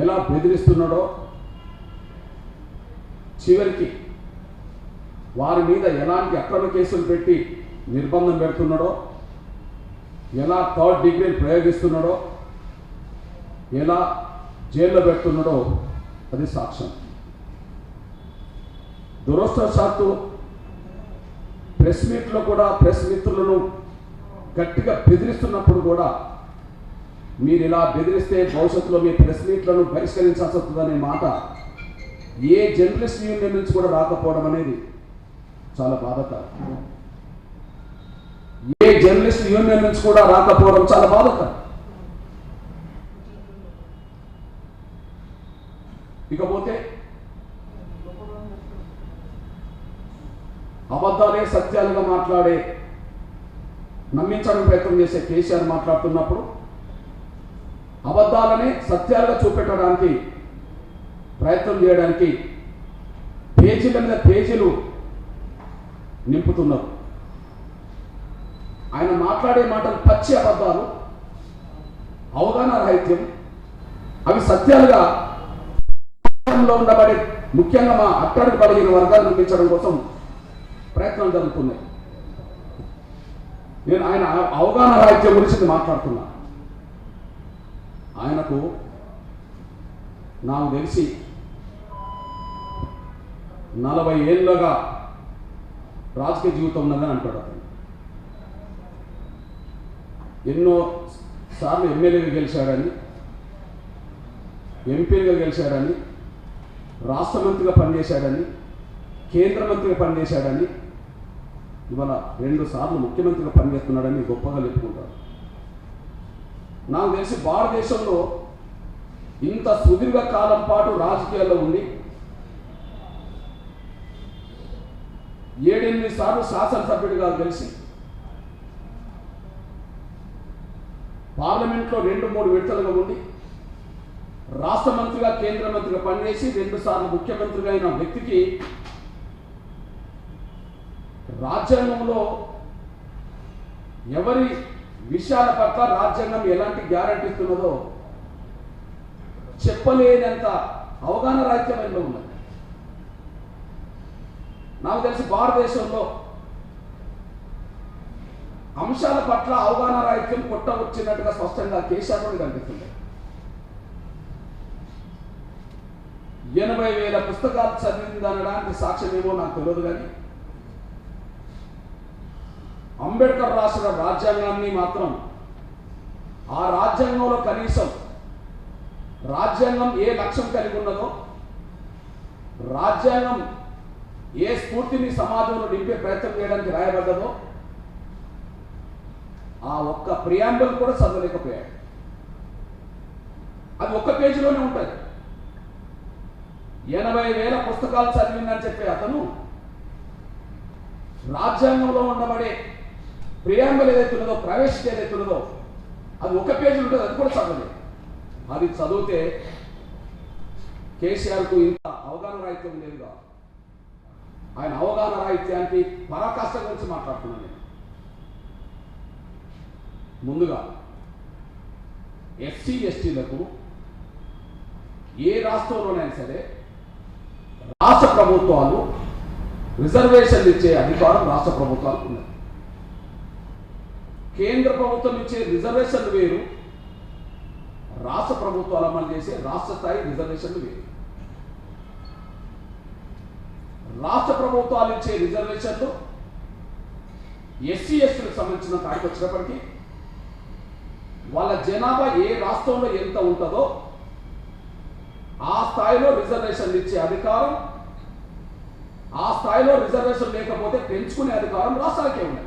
ఎలా బెదిరిస్తున్నాడో, చివరికి వారి మీద ఎలాంటి అక్రమ కేసులు పెట్టి నిర్బంధం పెడుతున్నాడో, ఎలా 3rd డిగ్రీని ప్రయోగిస్తున్నాడో, ఎలా జైల్లో పెడుతున్నాడో అది సాక్ష్యం. దురదృష్టవశాత్తు ప్రెస్ మీట్లో కూడా ప్రెస్ మిత్రులను గట్టిగా బెదిరిస్తున్నప్పుడు కూడా మీరు ఇలా బెదిరిస్తే భవిష్యత్తులో మీ ప్రెస్ మీట్లను బహిష్కరించాల్సి వస్తుందనే మాట ఏ జర్నలిస్ట్ యూనియన్ నుంచి కూడా రాకపోవడం అనేది చాలా బాధాకరం. ఏ జర్నలిస్ట్ యూనియన్ నుంచి కూడా రాకపోవడం చాలా బాధాకరం. ఇకపోతే అబద్ధాలే సత్యాలుగా మాట్లాడే, నమ్మించడానికి ప్రయత్నం చేసే కేసీఆర్ మాట్లాడుతున్నప్పుడు అబద్ధాలనే సత్యాలుగా చూపెట్టడానికి ప్రయత్నం చేయడానికి పేజీల మీద పేజీలు నింపుతున్నారు. ఆయన మాట్లాడే మాటలు పచ్చి అబద్ధాలు, అవగాహన రాహిత్యం, అవి సత్యాలుగా ఉండబడే ముఖ్యంగా మా అట్టడుగు బలహీన వర్గాలు నిర్మించడం కోసం ప్రయత్నాలు జరుగుతున్నాయి. నేను ఆయన అవగాహన రాహిత్యం గురించి మాట్లాడుతున్నా. ఆయనకు నాకు తెలిసి 40 ఏళ్ళుగా రాజకీయ జీవితం ఉన్నదని అంటాడు. అతను ఎన్నో సార్లు ఎమ్మెల్యేగా గెలిచాడని, ఎంపీగా గెలిచాడని, రాష్ట్ర మంత్రిగా పనిచేశాడని, కేంద్ర మంత్రిగా పనిచేశాడని, ఇవాళ 2 సార్లు ముఖ్యమంత్రిగా పనిచేస్తున్నాడని గొప్పగా చెప్పుకుంటారు. నాకు తెలిసి భారతదేశంలో ఇంత సుదీర్ఘ కాలం పాటు రాజకీయాల్లో ఉండి 7-8 సార్లు శాసనసభ్యుడిగా గెలిచి పార్లమెంట్లో 2-3 విడతలుగా ఉండి రాష్ట్ర మంత్రిగా కేంద్ర మంత్రిగా పనిచేసి 2 సార్లు ముఖ్యమంత్రిగా అయిన వ్యక్తికి రాజ్యాంగంలో ఎవరి విషయాల పట్ల రాజ్యాంగం ఎలాంటి గ్యారంటీ ఇస్తున్నదో చెప్పలేనంత అవగాహన రాహిత్యంలో ఉన్నది. నాకు తెలిసి భారతదేశంలో అంశాల పట్ల అవగాహన రాహిత్యం కొట్ట వచ్చినట్టుగా స్పష్టంగా కేసీఆర్ కనిపిస్తుంది. 80,000 పుస్తకాలు చదివిందనడానికి సాక్ష్యం ఏమో నాకు తెలియదు, కానీ అంబేద్కర్ రాసిన రాజ్యాంగాన్ని మాత్రం, ఆ రాజ్యాంగంలో కనీసం రాజ్యాంగం ఏ లక్ష్యం కలిగి ఉన్నదో, రాజ్యాంగం ఏ స్ఫూర్తిని సమాజంలో నింపే ప్రయత్నం చేయడానికి రాయబడ్డదో ఆ ఒక్క ప్రియాంబుల్ కూడా చదవలేకపోయాడు. అది ఒక్క పేజీలోనే ఉంటుంది. 80,000 పుస్తకాలు చదివిందని చెప్పే అతను రాజ్యాంగంలో ఉండబడే ప్రియాంబుల్ ఏదైతే ఉన్నదో, ప్రవేశిక ఏదైతే ఉన్నదో అది ఒక పేజీ ఉంటుంది, అది కూడా చదవలేదు. అది చదివితే కేసీఆర్కు ఇంత అవగాహన రాహిత్యం లేదుగా. ఆయన అవగాహన రాహిత్యానికి పరాకాష్ట గురించి మాట్లాడుతున్నాను నేను. ముందుగా ఎస్సీ ఎస్టీలకు ఏ రాష్ట్రంలోనైనా సరే రాష్ట్ర ప్రభుత్వాలు రిజర్వేషన్లు ఇచ్చే అధికారం రాష్ట్ర ప్రభుత్వాలకు ఉన్నది. కేంద్ర ప్రభుత్వం ఇచ్చే రిజర్వేషన్లు వేరు, రాష్ట్ర ప్రభుత్వాలు అమలు చేసే రాష్ట్ర స్థాయి రిజర్వేషన్లు వేరు. రాష్ట్ర ప్రభుత్వాలు ఇచ్చే రిజర్వేషన్లు ఎస్సీ ఎస్టీలకు సంబంధించిన కాడికి వచ్చినప్పటికీ వాళ్ళ జనాభా ఏ రాష్ట్రంలో ఎంత ఉంటుందో ఆ స్థాయిలో రిజర్వేషన్లు ఇచ్చే అధికారం, ఆ స్థాయిలో రిజర్వేషన్ లేకపోతే పెంచుకునే అధికారం రాష్ట్రాలకే ఉన్నది.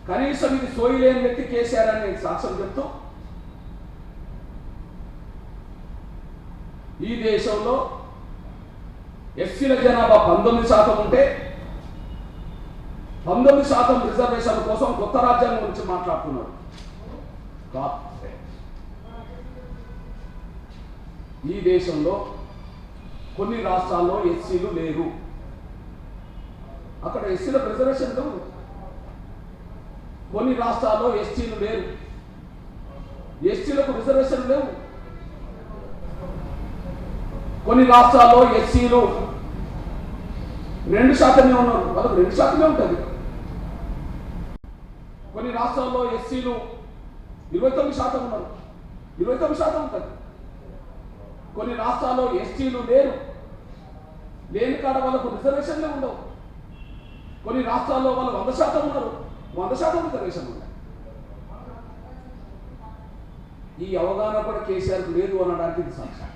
కనీసం ఇది సోయిలేని వ్యక్తి కేసీఆర్ అని సాక్ష్యం చెప్తూ ఈ దేశంలో ఎస్సీల జనాభా 19% ఉంటే 19% రిజర్వేషన్ కోసం కొత్త రాజ్యాంగం గురించి మాట్లాడుతున్నారు. ఈ దేశంలో కొన్ని రాష్ట్రాల్లో ఎస్సీలు లేరు. అక్కడ ఎస్సీలకు రిజర్వేషన్ లేవు. కొన్ని రాష్ట్రాల్లో ఎస్టీలు లేరు, ఎస్టీలకు రిజర్వేషన్ లేవు. కొన్ని రాష్ట్రాల్లో ఎస్సీలు 2% ఉన్నారు, వాళ్ళకు 2% ఉంటుంది. కొన్ని రాష్ట్రాల్లో ఎస్సీలు 29% ఉన్నారు, 29% ఉంటుంది. కొన్ని రాష్ట్రాల్లో ఎస్టీలు లేరు, లేని కాడ వాళ్ళకు రిజర్వేషన్లే ఉండవు. కొన్ని రాష్ట్రాల్లో వాళ్ళు 100% ఉన్నారు, 100% రిజర్వేషన్ ఉన్నాయి. ఈ అవగాహన కూడా కేసీఆర్కి లేదు అనడానికి ఇది సాక్ష్యం.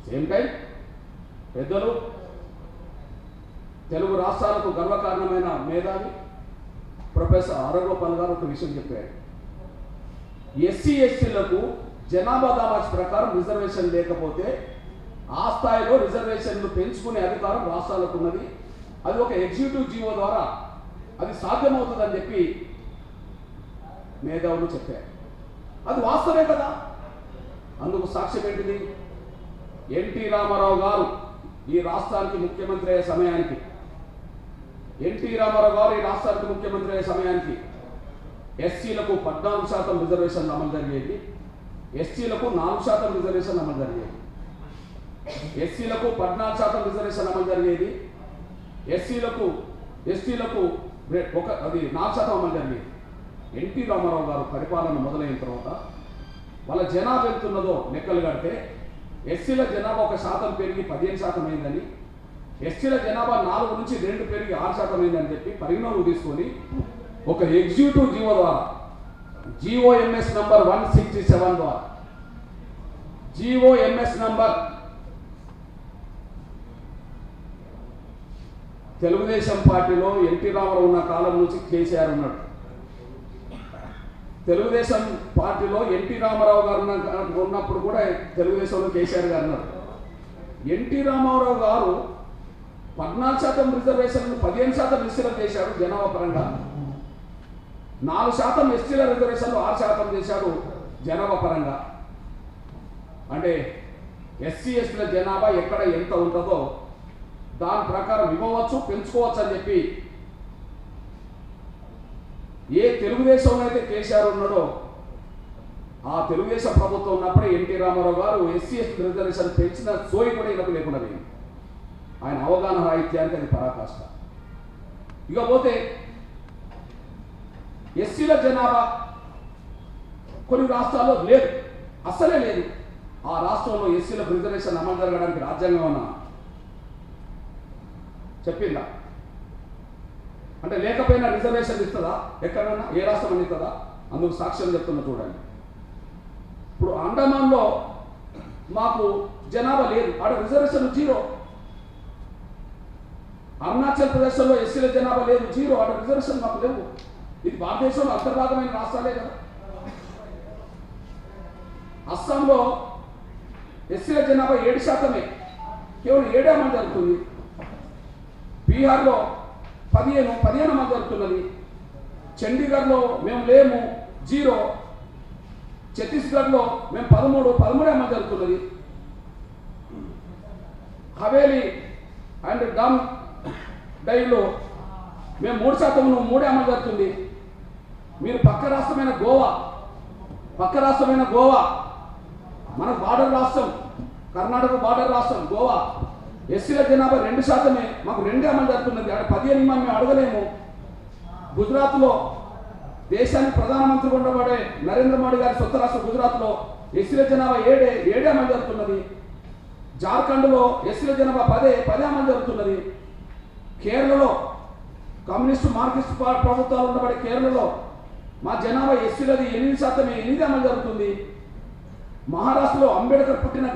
సేమ్ టైం పెద్దలు తెలుగు రాష్ట్రాలకు గర్వకారణమైన మేధావి ప్రొఫెసర్ అరగోపాల్ గారు ఒక విషయం చెప్పారు. ఎస్సీ ఎస్టీలకు జనాభా దామాజ్ ప్రకారం రిజర్వేషన్ లేకపోతే ఆ స్థాయిలో రిజర్వేషన్లు పెంచుకునే అధికారం రాష్ట్రాలకు ఉన్నది. అది ఒక ఎగ్జిక్యూటివ్ జీవో ద్వారా అది సాధ్యమవుతుందని చెప్పి మేధావులు చెప్పారు. అది వాస్తవే కదా. అందుకు సాక్ష్యం ఏంటిది? ఎన్టీ రామారావు గారు ఈ రాష్ట్రానికి ముఖ్యమంత్రి అయ్యే సమయానికి ఎస్సీలకు 14% రిజర్వేషన్ అమలు జరిగేది, ఎస్టీలకు 4% రిజర్వేషన్ అమలు జరిగేది. ఎస్సీలకు 14% రిజర్వేషన్ అమలు జరిగేది, ఎస్టీలకు 4% అమలు జరిగేది. ఎన్టీ రామారావు గారు పరిపాలన మొదలైన తర్వాత వాళ్ళ జనాభా ఎంతున్నదో లెక్కలు కడితే ఎస్సీల జనాభా 1% పెరిగి 15% అయిందని, ఎస్టీల జనాభా 4 నుంచి 2 పెరిగి 6% అయిందని చెప్పి పరిగణలోకి తీసుకొని ఒక ఎగ్జిక్యూటివ్ జీవో ద్వారా GOMS నంబర్ 167 ద్వారా GOMS నంబర్ తెలుగుదేశం పార్టీలో ఎన్టీ రామారావు ఉన్న కాలం నుంచి కేసీఆర్ ఉన్నాడు. తెలుగుదేశం పార్టీలో ఎన్టీ రామారావు గారు ఉన్నప్పుడు కూడా తెలుగుదేశంలో కేసీఆర్ గారు ఉన్నారు. ఎన్టీ రామారావు గారు 14% రిజర్వేషన్లు 15% ఎస్సీలకు చేశాడు జనాభా పరంగా, 4% ఎస్టీల రిజర్వేషన్లు 6% చేశాడు జనాభా పరంగా. అంటే ఎస్సీ ఎస్టీల జనాభా ఎక్కడ ఎంత ఉంటుందో దాని ప్రకారం ఇవ్వవచ్చు, పెంచుకోవచ్చు అని చెప్పి ఏ తెలుగుదేశంలో అయితే కేసీఆర్ ఉన్నాడో ఆ తెలుగుదేశం ప్రభుత్వం ఉన్నప్పుడే ఎన్టీ రామారావు గారు ఎస్సీ ఎస్టీ రిజర్వేషన్ పెంచిన సోయి కూడా ఈయనకు లేకుండా పోయింది. ఆయన అవగాహన రాహిత్యానికి అది పరాకాష్ట. ఇకపోతే ఎస్సీల జనాభా కొన్ని రాష్ట్రాల్లో లేదు, అస్సలే లేదు. ఆ రాష్ట్రంలో ఎస్సీలకు రిజర్వేషన్ అమలు జరగడానికి రాజ్యాంగం అన్న చెప్పిందా? అంటే లేకపోయినా రిజర్వేషన్ ఇస్తుందా? ఎక్కడన్నా ఏ రాష్ట్రం అని ఇస్తుందా? అందుకు సాక్ష్యం చెప్తున్నా చూడండి. ఇప్పుడు అండమాన్లో మాకు జనాభా లేదు, ఆడ రిజర్వేషన్ 0. అరుణాచల్ ప్రదేశ్లో ఎస్సీల జనాభా లేదు, 0, ఆడ రిజర్వేషన్ మాకు లేవు. ఇది భారతదేశంలో అంతర్భాగమైన రాష్ట్రాలే కదా. అస్సాంలో ఎస్సీల జనాభా 7%, కేవలం 7 అమలు జరుగుతుంది. బీహార్లో 15 అమలు జరుగుతున్నది. చండీగఢ్లో మేము లేము, 0. ఛత్తీస్గఢ్లో మేము 13 అమలు జరుగుతున్నది. హవేలీ అండ్ డామ్ డైవ్లో మేము 3% 3 అమలు జరుగుతుంది. మీరు పక్క రాష్ట్రమైన గోవా మన బార్డర్ రాష్ట్రం, కర్ణాటక బార్డర్ రాష్ట్రం గోవా, ఎస్సీల జనాభా 2%, మాకు 2 అమలు జరుగుతున్నది. అక్కడ 15 మేము అడగలేము. గుజరాత్లో దేశానికి ప్రధానమంత్రి ఉండబడే నరేంద్ర మోడీ గారి సొంత రాష్ట్రం గుజరాత్లో ఎస్సీల జనాభా 7 అమలు జరుగుతున్నది. జార్ఖండ్లో ఎస్సీల జనాభా 10 అమలు జరుగుతున్నది. కేరళలో కమ్యూనిస్టు మార్క్సిస్ట్ ప్రభుత్వాలు ఉండబడే కేరళలో మా జనాభా ఎస్సీలది 8%, 8 అమలు జరుగుతుంది. మహారాష్ట్రలో అంబేద్కర్ పుట్టిన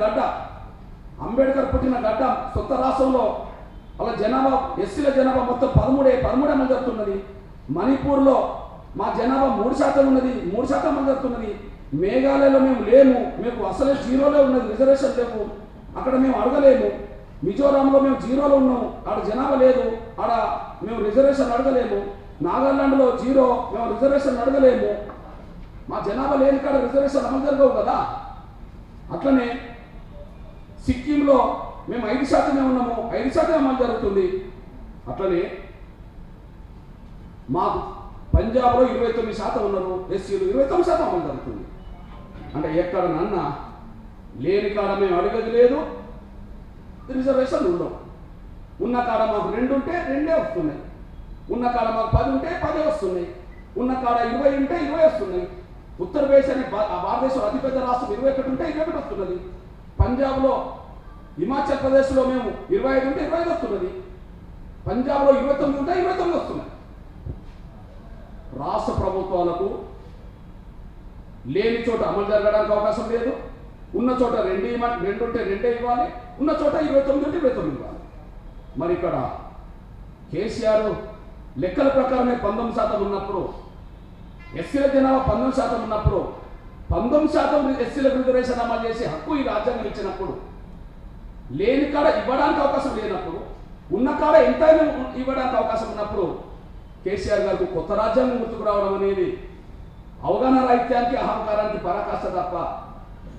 గడ్డ సొంత రాష్ట్రంలో వాళ్ళ జనాభా ఎస్సీల జనాభా మొత్తం 13 అమలు జరుగుతున్నది. మణిపూర్లో మా జనాభా 3% ఉన్నది, 3% అమలు జరుగుతున్నది. మేఘాలయలో మేము లేము, మేము అసలే జీరోలో ఉన్నది, రిజర్వేషన్ లేవు, అక్కడ మేము అడగలేము. మిజోరాంలో మేము జీరోలో ఉన్నాము, ఆడ జనాభా లేదు, ఆడ మేము రిజర్వేషన్ అడగలేము. నాగాలాండ్లో జీరో, మేము రిజర్వేషన్ అడగలేము. మా జనాభా లేని కాడ రిజర్వేషన్ అమలు జరగవు కదా. అట్లనే సిక్కింలో మేము 5% ఉన్నాము, 5% అమలు జరుగుతుంది. అట్లనే మాకు పంజాబ్లో 29% ఉన్నారు, ఎస్సీలు 29% అమలు జరుగుతుంది. అంటే ఎక్కడ నన్న లేని కాడ మేము అడిగేది లేదు, రిజర్వేషన్ ఉండవు. ఉన్న కాడ మాకు 2 ఉంటే 2 వస్తున్నాయి, ఉన్న కాడ మాకు 10 ఉంటే 10 వస్తున్నాయి, ఉన్న కాడ 20 ఉంటే 20 వస్తున్నాయి. ఉత్తరప్రదేశ్ అనే భారతదేశంలో అతిపెద్ద రాష్ట్రం 21 ఉంటే 21 వస్తున్నది. పంజాబ్లో, హిమాచల్ ప్రదేశ్లో మేము 25 ఉంటే 25 వస్తున్నది. పంజాబ్లో 29 ఉంటే 29 వస్తున్నాయి. రాష్ట్ర ప్రభుత్వాలకు లేని చోట అమలు జరగడానికి అవకాశం లేదు. ఉన్న చోట 2 ఉంటే 2 ఇవ్వాలి, ఉన్న చోట 29 ఉంటే 29 ఇవ్వాలి. మరి ఇక్కడ కేసీఆర్ లెక్కల ప్రకారమే 19% ఉన్నప్పుడు, ఎస్సీల జనాభా 19% ఉన్నప్పుడు 19% ఎస్సీలకు రిజర్వేషన్ అమలు చేసి హక్కు ఈ రాజ్యాంగం ఇచ్చినప్పుడు, లేని కాడ ఇవ్వడానికి అవకాశం లేనప్పుడు, ఉన్న కాడ ఎంతైనా ఇవ్వడానికి అవకాశం ఉన్నప్పుడు కేసీఆర్ గారికి కొత్త రాజ్యాంగం గుర్తుకు రావడం అనేది అవగాహన రాహిత్యానికి, అహంకారానికి పరాకాష్ట తప్ప.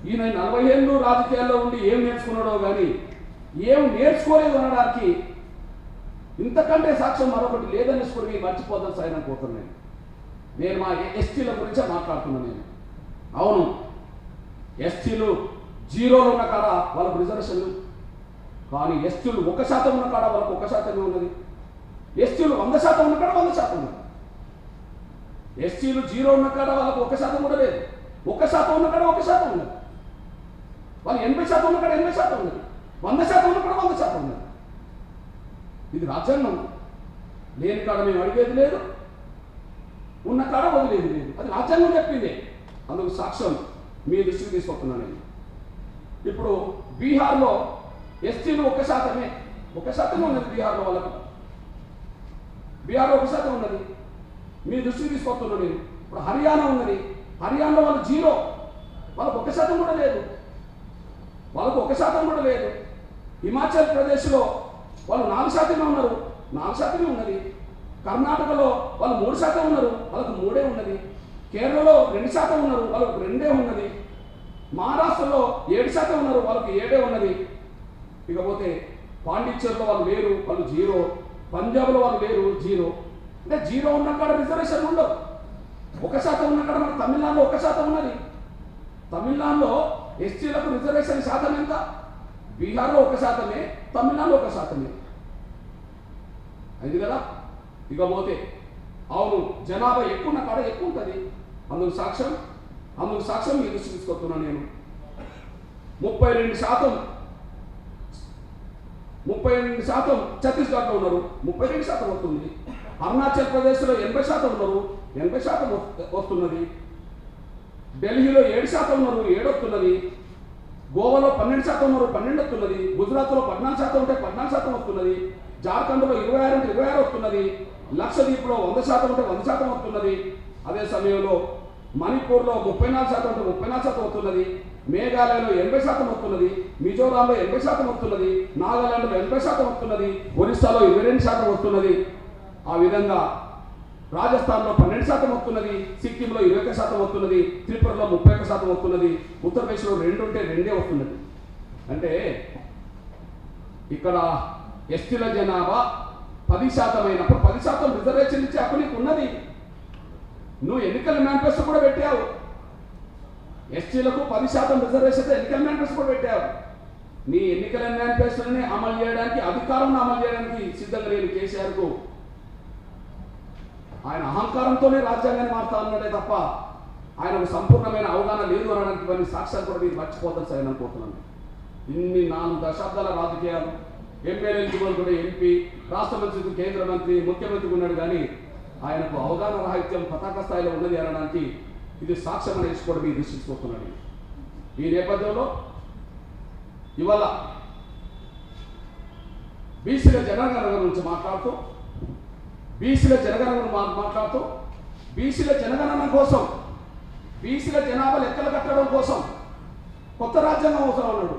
ఈయన 40 ఏళ్ళు రాజకీయాల్లో ఉండి ఏం నేర్చుకున్నాడో కానీ ఏం నేర్చుకోలేదు అనడానికి ఇంతకంటే సాక్ష్యం మరొకటి లేదనేసుకుని మర్చిపోదాం సాయం పోతున్నాను. నేను మా ఎస్టీల గురించే మాట్లాడుతున్నాను. నేను అవును, ఎస్టీలు జీరోలో ఉన్న కాడ వాళ్ళకు రిజర్వేషన్లు, కానీ ఎస్టీలు 1% ఉన్న కాడ వాళ్ళకు 1% ఉన్నది. ఎస్టీలు 100% ఉన్న కాడ 100% ఉన్నది. ఎస్టీలు జీరో ఉన్న కాడ వాళ్ళకు 1% కూడా లేదు, 1% ఉన్న కాడ 1% ఉన్నది. వాళ్ళు 80% ఉన్న కాడ 80% ఉన్నది, 100% ఉన్న కాడ 100% ఉన్నది. ఇది రాజ్యాంగం. లేని కాడ మేము అడిగేది లేదు, ఉన్న కాడ వదిలేది లేదు. అది రాజ్యాంగం చెప్పింది. అందుకు సాక్ష్యం మీ దృష్టికి తీసుకొస్తున్నాను నేను. ఇప్పుడు బీహార్లో ఎస్టీలు 1% ఉన్నది. బీహార్లో వాళ్ళకు, బీహార్లో 1% ఉన్నది. మీ దృష్టికి తీసుకొస్తున్నాను నేను. ఇప్పుడు హర్యానా ఉన్నది, హర్యానాలో వాళ్ళు జీరో, వాళ్ళకు 1% కూడా లేదు, వాళ్ళకు 1% కూడా లేదు. హిమాచల్ ప్రదేశ్లో వాళ్ళు 4% ఉన్నారు, 4% ఉన్నది. కర్ణాటకలో వాళ్ళు 3% ఉన్నారు, వాళ్ళకు 3 ఉన్నది. కేరళలో 2% ఉన్నారు, వాళ్ళకు 2 ఉన్నది. మహారాష్ట్రలో 7% ఉన్నారు, వాళ్ళకు 7 ఉన్నది. ఇకపోతే పాండిచ్చేరిలో వాళ్ళు లేరు, వాళ్ళు జీరో. పంజాబ్లో వాళ్ళు లేరు, జీరో. అంటే జీరో ఉన్న కాడ రిజర్వేషన్ ఉండవు. 1% ఉన్న కాడ మన తమిళనాడులో 1% ఉన్నది. తమిళనాడులో ఎస్టీలకు రిజర్వేషన్ శాతం ఎంత? బీహార్లో 1%, తమిళనాడులో 1%. అయింది కదా. ఇకపోతే అవును, జనాభా ఎక్కువ ఉన్న కాడ ఎక్కువ ఉంటుంది. అందుకు సాక్ష్యం మీ దృష్టి తీసుకొస్తున్నాను నేను. 32% ఛత్తీస్గఢ్లో ఉన్నారు, 32% వస్తుంది. అరుణాచల్ ప్రదేశ్లో 80% ఉన్నారు, 80% వస్తున్నది. ఢిల్లీలో 7% ఉన్నారు, 7 వస్తున్నది. గోవాలో 12% ఉన్నారు, 12 వస్తున్నది. గుజరాత్లో 14% ఉంటే 14% వస్తున్నది. జార్ఖండ్లో 26 ఉంటే 26 వస్తున్నది. లక్షద్వీప్లో 100% ఉంటే 100% వస్తున్నది. అదే సమయంలో మణిపూర్లో 34% ఉంటే 34% వస్తున్నది. మేఘాలయలో 80% వస్తున్నది. మిజోరాంలో 80% వస్తున్నది. నాగాలాండ్లో 80% వస్తున్నది. ఒరిస్సాలో 22% వస్తున్నది. ఆ విధంగా రాజస్థాన్లో 12% వస్తున్నది. సిక్కింలో 21% వస్తున్నది. త్రిపురలో 31% వస్తున్నది. ఉత్తరప్రదేశ్లో 2 ఉంటే 2 వస్తున్నది. అంటే ఇక్కడ ఎస్టీల జనాభా 10% అయినప్పుడు 10% రిజర్వేషన్ ఇచ్చే హక్కు నీకు ఉన్నది. నువ్వు ఎన్నికల మేనిఫెస్టో కూడా పెట్టావు. ఎస్టీలకు 10% రిజర్వేషన్ ఎన్నికల మేనిఫెస్టో కూడా పెట్టావు. నీ ఎన్నికల మేనిఫెస్టోని అమలు చేయడానికి, అధికారాన్ని అమలు చేయడానికి సిద్ధంగా లేని కేసీఆర్కు ఆయన అహంకారంతోనే రాజ్యాంగాన్ని మారుతా ఉన్నాడే తప్ప ఆయనకు సంపూర్ణమైన అవగాహన లేదు అనడానికి ఇవన్నీ సాక్ష్యాలు కూడా మీరు మర్చిపోతారు సార్ అనుకుంటున్నాను. ఇన్ని 4 దశాబ్దాల రాజకీయాలు, ఎమ్మెల్యేలు కూడా ఎంపీ, రాష్ట్ర మంత్రికి కేంద్ర మంత్రి, ముఖ్యమంత్రి ఉన్నాడు, కానీ ఆయనకు అవగాహన రాహిత్యం పతాక స్థాయిలో ఉన్నది అనడానికి ఇది సాక్ష్యం అని కూడా మీరు దృష్టిస్తున్నాడు. ఈ నేపథ్యంలో ఇవాళ బీసీల జనగణన గురించి మాట్లాడుతూ బీసీల జనగణన కోసం బీసీల జనాభా లెక్కలు కట్టడం కోసం కొత్త రాజ్యాంగం అవసరం అన్నాడు.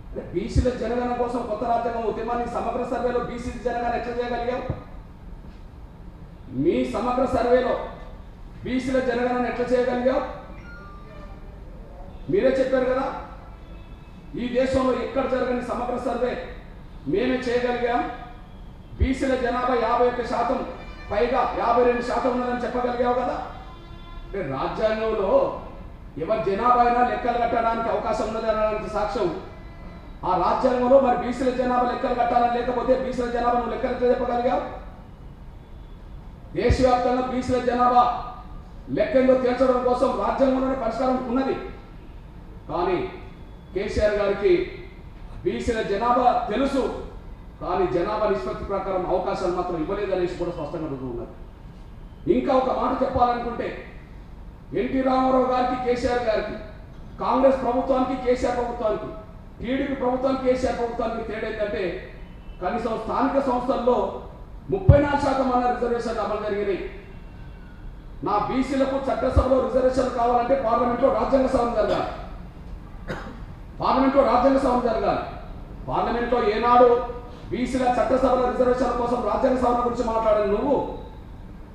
అంటే బీసీల జనగణన కోసం కొత్త రాజ్యాంగం ఉద్యమాన్ని సమగ్ర సర్వేలో బీసీ జనగణన ఎట్లా చేయగలిగాం? మీ సమగ్ర సర్వేలో బీసీల జనగణన ఎట్లా చేయగలిగాం? మీరే చెప్పారు కదా, ఈ దేశంలో ఎక్కడ జరగని సమగ్ర సర్వే మేమే చేయగలిగాం. బీసీల జనాభా 51% పైగా 52% ఉన్నదని చెప్పగలిగావు కదా. అంటే రాజ్యాంగంలో ఎవరి జనాభా అయినా లెక్కలు కట్టడానికి అవకాశం ఉన్నది అనడానికి సాక్ష్యం ఆ రాజ్యాంగంలో. మరి బీసీల జనాభా లెక్కలు కట్టాలని లేకపోతే బీసీల జనాభా నువ్వు లెక్కలు చెప్పగలిగావు? దేశవ్యాప్తంగా బీసీల జనాభా లెక్కల్లో తేల్చడం కోసం రాజ్యాంగంలోనే పరిష్కారం ఉన్నది. కానీ కేసీఆర్ గారికి బీసీల జనాభా తెలుసు, కానీ జనాభా నిష్పత్తి ప్రకారం అవకాశాలు మాత్రం ఇవ్వలేదనేసి కూడా స్పష్టంగా ఉన్నది. ఇంకా ఒక మాట చెప్పాలనుకుంటే ఎన్టీ రామారావు గారికి కేసీఆర్ గారికి, కాంగ్రెస్ ప్రభుత్వానికి కేసీఆర్ ప్రభుత్వానికి, టీడీపీ ప్రభుత్వానికి కేసీఆర్ ప్రభుత్వానికి తేడా ఏంటంటే కనీసం స్థానిక సంస్థల్లో 34% అన్న రిజర్వేషన్ అమలు జరిగినాయి. నా బీసీలకు చట్టసభలో రిజర్వేషన్ కావాలంటే పార్లమెంట్లో రాజ్యాంగ సవరణ జరగాలి. పార్లమెంట్లో ఏనాడు బీసీల చట్టసభల రిజర్వేషన్ కోసం రాజ్యాంగ సవరణ గురించి మాట్లాడని నువ్వు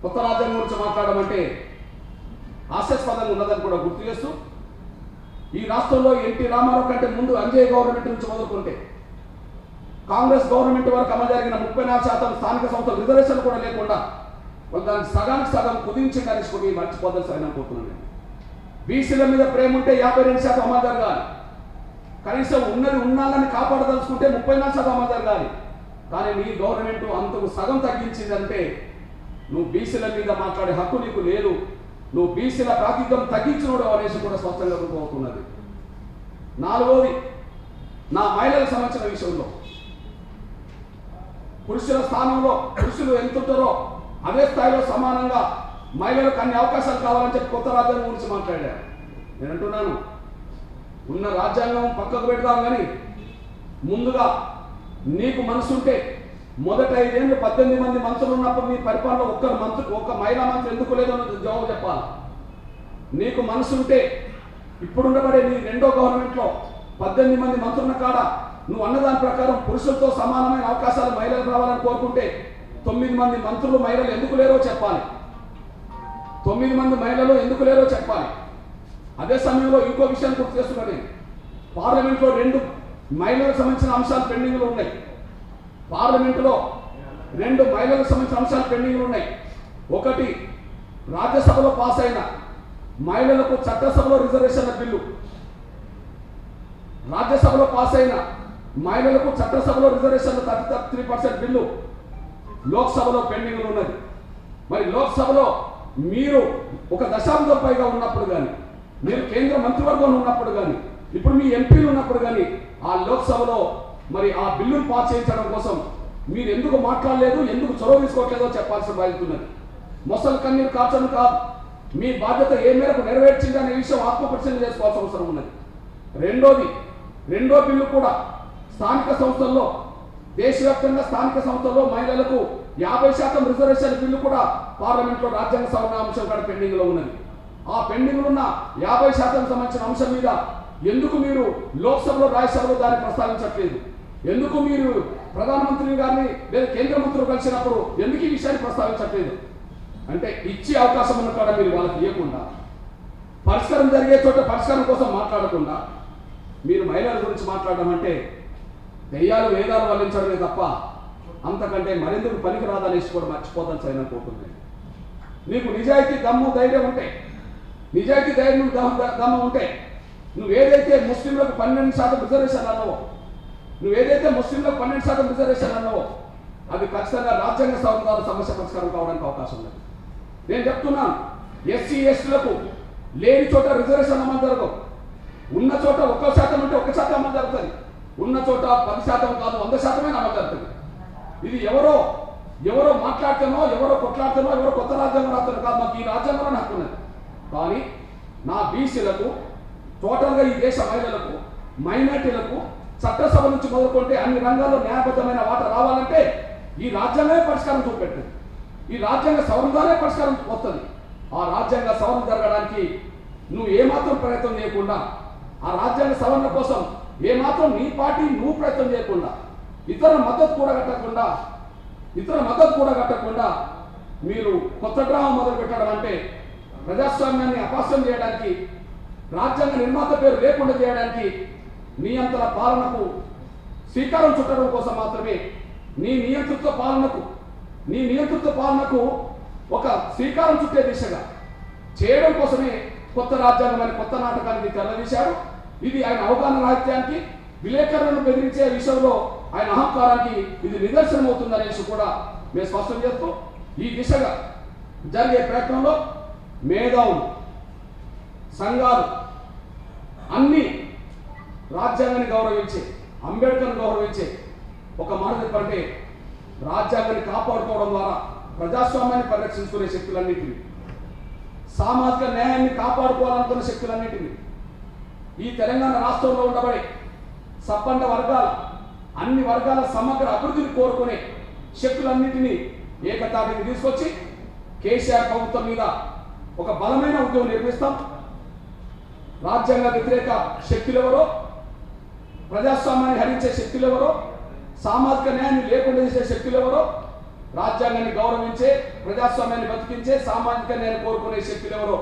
కొత్త రాజ్యాంగం గురించి మాట్లాడమంటే హాస్యాస్పదంగా ఉన్నదని కూడా గుర్తు చేస్తూ, ఈ రాష్ట్రంలో ఎన్టీ రామారావు కంటే ముందు అంజయ్ గవర్నమెంట్ నుంచి మొదలుకుంటే కాంగ్రెస్ గవర్నమెంట్ వరకు అమలు జరిగిన 34% స్థానిక సంస్థల రిజర్వేషన్ కూడా లేకుండా వాళ్ళు దానికి సగానికి సగం కుదించి కలిసి మర్చిపోదాల్సి పోతున్నాను. బీసీల మీద ప్రేమ ఉంటే 52% అమలు జరగాలి. కనీసం ఉన్నది ఉన్నాళ్ళని కాపాడదలుచుకుంటే 34% అమలు జరగాలి. కానీ నీ గవర్నమెంట్ అంతకు సగం తగ్గించిందంటే నువ్వు బీసీల మీద మాట్లాడే హక్కు నీకు లేదు. నువ్వు బీసీల ప్రాతినిధ్యం తగ్గించినోడు అనేసి కూడా స్పష్టంగా రూపవుతున్నది. 4వది, నా మహిళలకు సంబంధించిన విషయంలో పురుషుల స్థానంలో పురుషులు ఎంత ఉంటారో అదే స్థాయిలో సమానంగా మహిళలకు అన్ని అవకాశాలు కావాలని చెప్పి కొత్త రాజ్యాంగం గురించి మాట్లాడారు. నేను అంటున్నాను, ఉన్న రాజ్యాంగం పక్కకు పెడతాం, కానీ ముందుగా నీకు మనసుంటే మొదట 5 ఏళ్ళు 18 మంది మంత్రులు ఉన్నప్పుడు నీ పరిపాలనలో ఒక్క మహిళా మంత్రి ఎందుకు లేదో జవాబు చెప్పాలి. నీకు మనసుంటే ఇప్పుడున్నబడే నీ రెండో గవర్నమెంట్లో 18 మంది మంత్రుల కాడ నువ్వు అన్నదాని ప్రకారం పురుషులతో సమానమైన అవకాశాలు మహిళలకు రావాలని కోరుకుంటే 9 మంది మంత్రులు మహిళలు ఎందుకు లేరో చెప్పాలి. 9 మంది మహిళలు ఎందుకు లేరో చెప్పాలి. అదే సమయంలో ఇంకో విషయాన్ని గుర్తు చేస్తున్నాను. పార్లమెంట్లో 2 మహిళలకు సంబంధించిన అంశాలు పెండింగ్లో ఉన్నాయి. పార్లమెంటులో 2 మహిళలకు సంబంధించిన అంశాలు పెండింగ్లో ఉన్నాయి. ఒకటి, రాజ్యసభలో పాస్ అయిన మహిళలకు చట్టసభలో రిజర్వేషన్ల బిల్లు, రాజ్యసభలో పాస్ అయిన మహిళలకు చట్టసభలో రిజర్వేషన్ల 33% బిల్లు లోక్సభలో పెండింగ్లో ఉన్నది. మరి లోక్సభలో మీరు 1 దశాబ్దం పైగా ఉన్నప్పుడు కానీ, మీరు కేంద్ర మంత్రివర్గంలో ఉన్నప్పుడు కానీ, ఇప్పుడు మీ ఎంపీలు ఉన్నప్పుడు కానీ ఆ లోక్సభలో మరి ఆ బిల్లును పాస్ చేయించడం కోసం మీరు ఎందుకు మాట్లాడలేదు, ఎందుకు చొరవ తీసుకోవట్లేదో చెప్పాల్సిన బాధ్యత ఉన్నది. మొసలు కన్నీరు కార్చడం కాదు, మీ బాధ్యత ఏ మేరకు నెరవేర్చింది అనే విషయం ఆత్మపరిశీలన చేసుకోవాల్సిన అవసరం ఉన్నది. రెండో బిల్లు కూడా స్థానిక సంస్థల్లో, దేశవ్యాప్తంగా స్థానిక సంస్థల్లో మహిళలకు 50% రిజర్వేషన్ బిల్లు కూడా పార్లమెంట్లో రాజ్యాంగ సవరణ అంశం కూడా పెండింగ్లో ఉన్నది. ఆ పెండింగ్లో ఉన్న 50% సంబంధించిన అంశం మీద ఎందుకు మీరు లోక్సభలో రాజ్యసభలో దాన్ని ప్రస్తావించట్లేదు? ఎందుకు మీరు ప్రధానమంత్రి గారిని లేదా కేంద్ర మంత్రులు కలిసినప్పుడు ఎందుకు ఈ విషయాన్ని ప్రస్తావించట్లేదు? అంటే ఇచ్చే అవకాశం ఉన్న కూడా మీరు వాళ్ళకి ఇవ్వకుండా, పరిష్కారం జరిగే చోట పరిష్కారం కోసం మాట్లాడకుండా మీరు మహిళల గురించి మాట్లాడడం అంటే దెయ్యాలు వేదాలు వల్లించడమే తప్ప అంతకంటే మరెందుకు పనికి రాదనేసి కూడా మర్చిపోతాను సైనా పోతుంది. నీకు నిజాయితీ దమ్ము ధైర్యం ఉంటే, నిజాయితీ ధైర్యం దమ్ము ఉంటే నువ్వు ఏదైతే ముస్లింలకు 12% రిజర్వేషన్ అన్నావో, అది ఖచ్చితంగా రాజ్యాంగ సవరణ ద్వారా సమస్య పరిష్కారం కావడానికి అవకాశం ఉంది. నేను చెప్తున్నాను, ఎస్సీ ఎస్టీలకు లేని చోట రిజర్వేషన్ అమలు జరగవు. ఉన్న చోట 1% ఉంటే 1% అమలు జరుగుతుంది. ఉన్న చోట 10% కాదు 100% అమలు జరుగుతుంది. ఇది ఎవరో మాట్లాడుతానో, ఎవరో కొట్లాడుతానో, ఎవరో కొత్త రాజ్యాంగం రాస్తానో కాదు, మాకు ఈ రాజ్యాంగంలో హక్కు ఉన్నది. కానీ నా బీసీలకు, టోటల్గా ఈ దేశ మహిళలకు, మైనార్టీలకు చట్టసభ నుంచి మొదలుకుంటే అన్ని రంగాల్లో న్యాయబద్ధమైన వాటా రావాలంటే ఈ రాజ్యాంగమే పరిష్కారం చూపెట్టింది. ఈ రాజ్యాంగ సవరణ ద్వారే పరిష్కారం వస్తుంది. ఆ రాజ్యాంగ సవరణ జరగడానికి నువ్వు ఏమాత్రం ప్రయత్నం చేయకుండా, ఆ రాజ్యాంగ సవరణ కోసం ఏమాత్రం నీ పార్టీ నువ్వు ప్రయత్నం చేయకుండా, ఇతర మద్దతు కూడా కట్టకుండా మీరు కొత్త డ్రామా మొదలు పెట్టడం అంటే ప్రజాస్వామ్యాన్ని అపహాస్యం చేయడానికి, రాజ్యాంగ నిర్మాత పేరు లేకుండా చేయడానికి, నీ అంతల పాలనకు శ్రీకారం చుట్టడం కోసం మాత్రమే, నీ నియంతృత్వ పాలనకు ఒక శ్రీకారం చుట్టే దిశగా చేయడం కోసమే కొత్త రాజ్యాంగం అనే కొత్త నాటకానికి తెరదీశాడు. ఇది ఆయన అవగాహన రాహిత్యానికి, విలేకరులను బెదిరించే విషయంలో ఆయన అహంకారానికి ఇది నిదర్శనం అవుతుందనేసి కూడా మేము స్పష్టం చేస్తూ, ఈ దిశగా జరిగే ప్రయత్నంలో మేధావులు, సంఘాలు అన్ని రాజ్యాంగాన్ని గౌరవించే, అంబేద్కర్ని గౌరవించే, ఒక మాట చెప్పంటే రాజ్యాంగాన్ని కాపాడుకోవడం ద్వారా ప్రజాస్వామ్యాన్ని పరిరక్షించుకునే శక్తులన్నింటినీ, సామాజిక న్యాయాన్ని కాపాడుకోవాలనుకున్న శక్తులన్నింటినీ, ఈ తెలంగాణ రాష్ట్రంలో ఉండబడే సబ్బండ వర్గాల, అన్ని వర్గాల సమగ్ర అభివృద్ధిని కోరుకునే శక్తులన్నింటినీ ఏకతాటికి తీసుకొచ్చి కేసీఆర్ ప్రభుత్వం మీద ఒక బలమైన ఉద్యమం నిర్మిస్తాం. రాజ్యాంగ వ్యతిరేక శక్తులెవరో, ప్రజాస్వామ్యాన్ని హరించే శక్తులెవరో, సామాజిక న్యాయాన్ని లేకుండా చేసే శక్తులెవరో, రాజ్యాంగాన్ని గౌరవించే, ప్రజాస్వామ్యాన్ని బతికించే, సామాజిక న్యాయాన్ని కోరుకునే శక్తులెవరో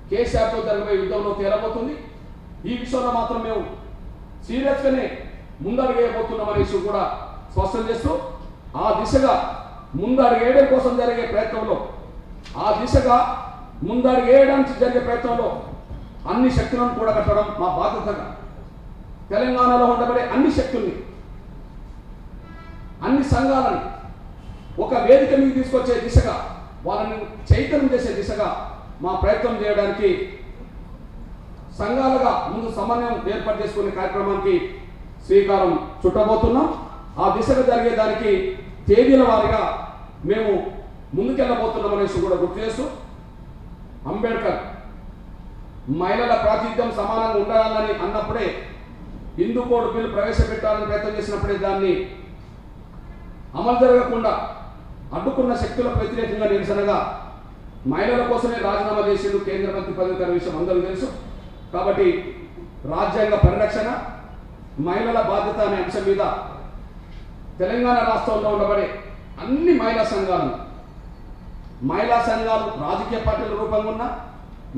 కేసీఆర్తో జరగబోయే యుద్ధంలో తేలబోతుంది. ఈ విషయంలో మాత్రం మేము సీరియస్గానే ముందడుగేయబోతున్నాం అనేసి కూడా స్పష్టం చేస్తూ, ఆ దిశగా ముందడుగేయడం కోసం జరిగే ప్రయత్నంలో, అన్ని శక్తులను కూడా కట్టడం మా బాధ్యతగా, తెలంగాణలో ఉండబడే అన్ని శక్తుల్ని, అన్ని సంఘాలని ఒక వేదిక మీద తీసుకొచ్చే దిశగా, వాళ్ళని చైతన్యం చేసే దిశగా మా ప్రయత్నం చేయడానికి సంఘాలుగా ముందు సమన్వయం ఏర్పాటు చేసుకునే కార్యక్రమానికి శ్రీకారం చుట్టబోతున్నాం. ఆ దిశగా జరిగేదానికి తేదీల వారీగా మేము ముందుకెళ్ళబోతున్నాం అనేసి కూడా గుర్తు చేస్తూ, అంబేద్కర్ మహిళల ప్రాతినిధ్యం సమానంగా ఉండాలని అన్నప్పుడే, హిందూ కోడ్ బిల్లు ప్రవేశపెట్టాలని ప్రయత్నం చేసినప్పుడే దాన్ని అమలు జరగకుండా అడ్డుకున్న శక్తులకు వ్యతిరేకంగా నిరసనగా మహిళల కోసమే రాజీనామా చేసిండు కేంద్ర మంత్రి పదవి అనే విషయం అందరూ తెలుసు. కాబట్టి రాజ్యాంగ పరిరక్షణ, మహిళల బాధ్యత అనే అంశం మీద తెలంగాణ రాష్ట్రంలో ఉండబడే అన్ని మహిళా సంఘాలు రాజకీయ పార్టీల రూపంగా ఉన్న,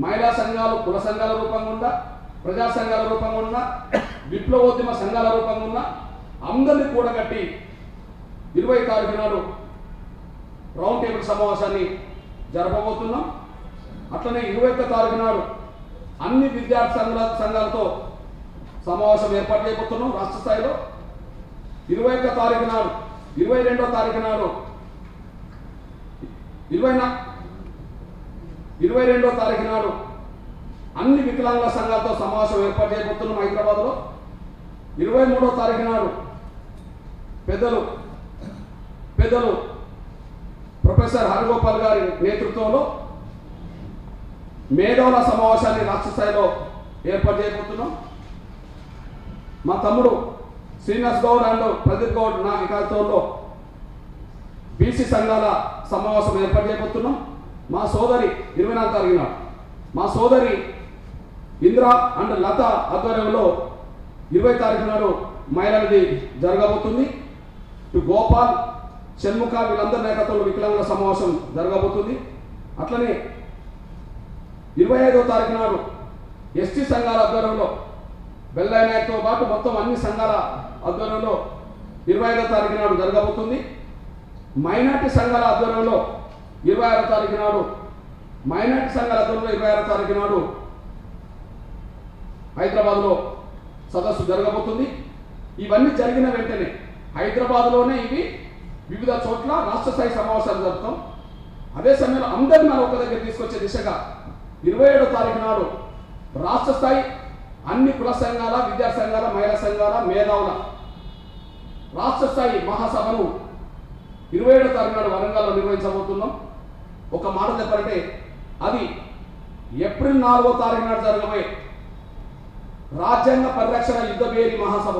మహిళా సంఘాలు కుల సంఘాల రూపంగా ఉన్న, ప్రజా సంఘాల రూపంగా ఉన్న, విప్లవోద్యమ సంఘాల రూపంగా ఉన్న అందరినీ కూడగట్టి 20 తారీఖు నాడు రౌండ్ టేబుల్ సమావేశాన్ని జరపబోతున్నాం. అట్లనే 21 తారీఖు నాడు అన్ని విద్యార్థి సంఘాలతో సమావేశం ఏర్పాటు చేయబోతున్నాం రాష్ట్ర స్థాయిలో. 22వ తారీఖు నాడు 22వ తారీఖు నాడు 22వ తారీఖు నాడు అన్ని వికలాంగుల సంఘాలతో సమావేశం ఏర్పాటు చేయబోతున్నాం హైదరాబాద్లో. 23వ తారీఖు నాడు పెద్దలు ప్రొఫెసర్ హరిగోపాల్ గారి నేతృత్వంలో మేధావుల సమావేశాన్ని రాష్ట్ర స్థాయిలో ఏర్పాటు చేయబోతున్నాం. మా తమ్ముడు శ్రీనివాస్ గౌడ్ అండ్ ప్రదీప్ గౌడ్ నా నేతృత్వంలో బీసీ సంఘాల సమావేశం ఏర్పాటు చేయబోతున్నాం. మా సోదరి 24వ తారీఖు నాడు మా సోదరి ఇంద్రా అండ్ లత ఆధ్వర్యంలో 20వ తారీఖు నాడు మహిళలది జరగబోతుంది. గోపాల్, షణ్ముఖ వీళ్ళందరి నేతృత్వంలో వికలాంగుల సమావేశం జరగబోతుంది. అట్లనే 25వ తారీఖు నాడు ఎస్టీ సంఘాల ఆధ్వర్యంలో బెల్లయ్య నాయక్తో పాటు మొత్తం అన్ని సంఘాల ఆధ్వర్యంలో 25వ తారీఖు నాడు జరగబోతుంది. మైనార్టీ సంఘాల ఆధ్వర్యంలో 26వ తారీఖు నాడు హైదరాబాద్లో సదస్సు జరగబోతుంది. ఇవన్నీ జరిగిన వెంటనే హైదరాబాద్లోనే ఇవి వివిధ చోట్ల రాష్ట్ర స్థాయి సమావేశాలు జరుపుతాం. అదే సమయంలో అందరినీ మనం ఒక దగ్గర తీసుకొచ్చే దిశగా 27వ తారీఖు నాడు రాష్ట్ర స్థాయి అన్ని కుల సంఘాల, విద్యా సంఘాల, మహిళా సంఘాల, మేధావుల రాష్ట్ర స్థాయి మహాసభను 27వ తారీఖు నాడు వరంగల్లో నిర్వహించబోతున్నాం. ఒక మాట చెప్పాలంటే అది ఏప్రిల్ 4వ తారీఖు నాడు జరగబోయే రాజ్యాంగ పరిరక్షణ యుద్ధభేరి మహాసభ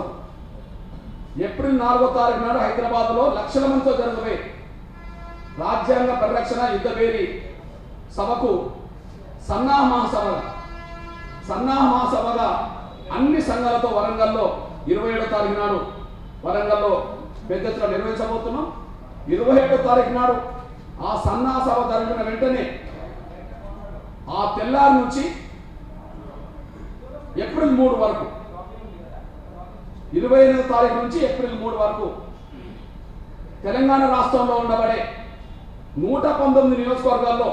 ఏప్రిల్ 4వ తారీఖు నాడు హైదరాబాద్లో లక్షల మందితో జరగబోయే రాజ్యాంగ పరిరక్షణ యుద్ధభేరి సభకు సన్నాహ మహాసభ సన్నాహ మహాసభగా అన్ని సంఘాలతో వరంగల్లో 27వ తారీఖు నాడు వరంగల్లో పెద్ద ఎత్తున నిర్వహించబోతున్నాం. 27వ తారీఖు నాడు ఆ సన్నాహ సభ జరిగిన వెంటనే ఆ తెల్లారి నుంచి ఏప్రిల్ 3 వరకు 28వ తారీఖు నుంచి ఏప్రిల్ 3 వరకు తెలంగాణ రాష్ట్రంలో ఉండబడే 119 నియోజకవర్గాల్లో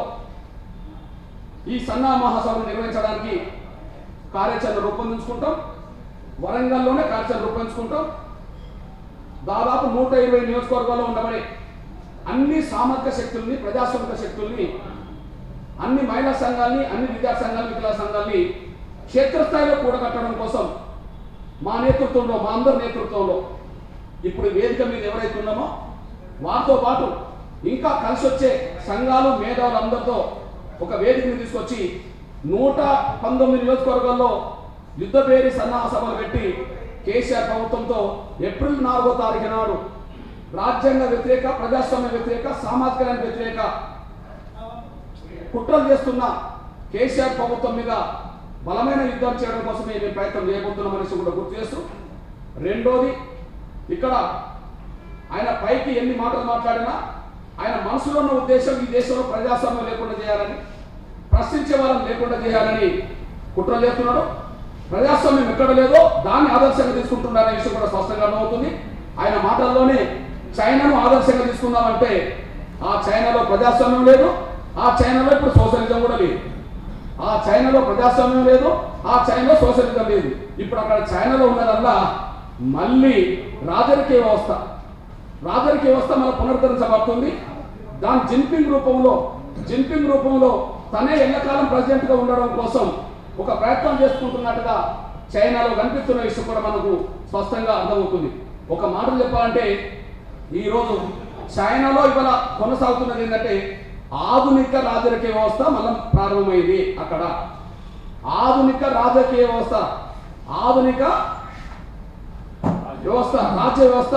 ఈ సన్నా మహాసభను నిర్వహించడానికి కార్యాచరణ రూపొందించుకుంటాం. వరంగల్లోనే కార్యాచరణ రూపొందించుకుంటాం. దాదాపు 120 నియోజకవర్గాల్లో ఉండబడే అన్ని సామాజిక శక్తుల్ని, ప్రజాస్వామిక శక్తుల్ని, అన్ని మహిళా సంఘాలని, అన్ని విద్యార్థి సంఘాలు, వికలాంగ సంఘాలని క్షేత్రస్థాయిలో కూడగట్టడం కోసం మా నేతృత్వంలో, మా అందరి నేతృత్వంలో ఇప్పుడు వేదిక మీద ఎవరైతే ఉన్నామో వారితో పాటు ఇంకా కలిసి వచ్చే సంఘాలు, మేధావులందరితో ఒక వేదికను తీసుకొచ్చి 119 నియోజకవర్గాల్లో యుద్ధభేరి సన్నాహ సభలు పెట్టి కేసీఆర్ ప్రభుత్వంతో ఏప్రిల్ 4వ తారీఖు నాడు రాజ్యాంగ వ్యతిరేక, ప్రజాస్వామ్య వ్యతిరేక, సామాజిక న్యాయ వ్యతిరేక కుట్రలు చేస్తున్న కేసీఆర్ ప్రభుత్వం మీద బలమైన యుద్ధం చేయడం కోసమే మేము ప్రయత్నం చేయబోతున్నాం అనేసి కూడా గుర్తు చేస్తూ, రెండోది ఇక్కడ ఆయన పైకి ఎన్ని మాటలు మాట్లాడినా ఆయన మనసులో ఉన్న ఉద్దేశం ఈ దేశంలో ప్రజాస్వామ్యం లేకుండా చేయాలని, ప్రశ్నించే వాళ్ళని లేకుండా చేయాలని కుట్రలు చేస్తున్నాడు. ప్రజాస్వామ్యం ఎక్కడ లేదో దాన్ని ఆదర్శంగా తీసుకుంటున్నారనే విషయం కూడా స్పష్టంగా అర్థమవుతుంది. ఆయన మాటల్లోనే చైనాను ఆదర్శంగా తీసుకుందామంటే ఆ చైనాలో ప్రజాస్వామ్యం లేదు, ఆ చైనాలో ఇప్పుడు సోషలిజం కూడా లేదు. ఆ చైనాలో ప్రజాస్వామ్యం లేదు, ఆ చైనాలో సోషలిజం లేదు. ఇప్పుడు అక్కడ చైనాలో ఉన్నదల్లా మళ్ళీ రాజరిక వ్యవస్థ మళ్ళీ పునరుద్ధరించబడుతుంది. దాని జిన్పింగ్ రూపంలో తనే ఎల్లకాలం ప్రెసిడెంట్గా ఉండడం కోసం ఒక ప్రయత్నం చేసుకుంటున్నట్టుగా చైనాలో కనిపిస్తున్న విషయం కూడా మనకు స్పష్టంగా అర్థమవుతుంది. ఒక మాట చెప్పాలంటే ఈరోజు చైనాలో ఇవాళ కొనసాగుతున్నది ఏంటంటే ఆధునిక రాజకీయ వ్యవస్థ మళ్ళీ ప్రారంభమైంది. అక్కడ ఆధునిక రాజకీయ వ్యవస్థ, ఆధునిక రాజ్య వ్యవస్థ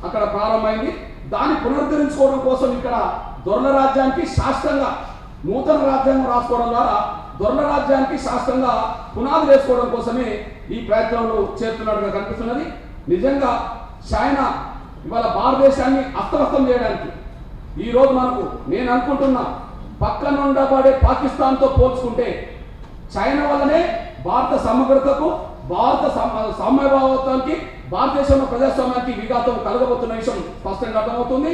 అక్కడ ప్రారంభమైంది. దాన్ని పునరుద్ధరించుకోవడం కోసం ఇక్కడ దొరల రాజ్యానికి శాస్త్రంగా నూతన రాజ్యాంగం రాసుకోవడం ద్వారా దొరల రాజ్యానికి శాస్త్రంగా పునాది వేసుకోవడం కోసమే ఈ ప్రయత్నంలో చేస్తున్నట్టుగా కనిపిస్తున్నది. నిజంగా చైనా ఇవాళ భారతదేశాన్ని అస్తవ్యస్తం చేయడానికి ఈరోజు మనకు నేను అనుకుంటున్నా పక్కన ఉండబడే పాకిస్తాన్తో పోల్చుకుంటే చైనా వల్లనే భారత సమగ్రతకు, భారత సామ్యభావత్వానికి, భారతదేశంలో ప్రజాస్వామ్యానికి విఘాతం కలగబోతున్న విషయం స్పష్టంగా అర్థమవుతుంది.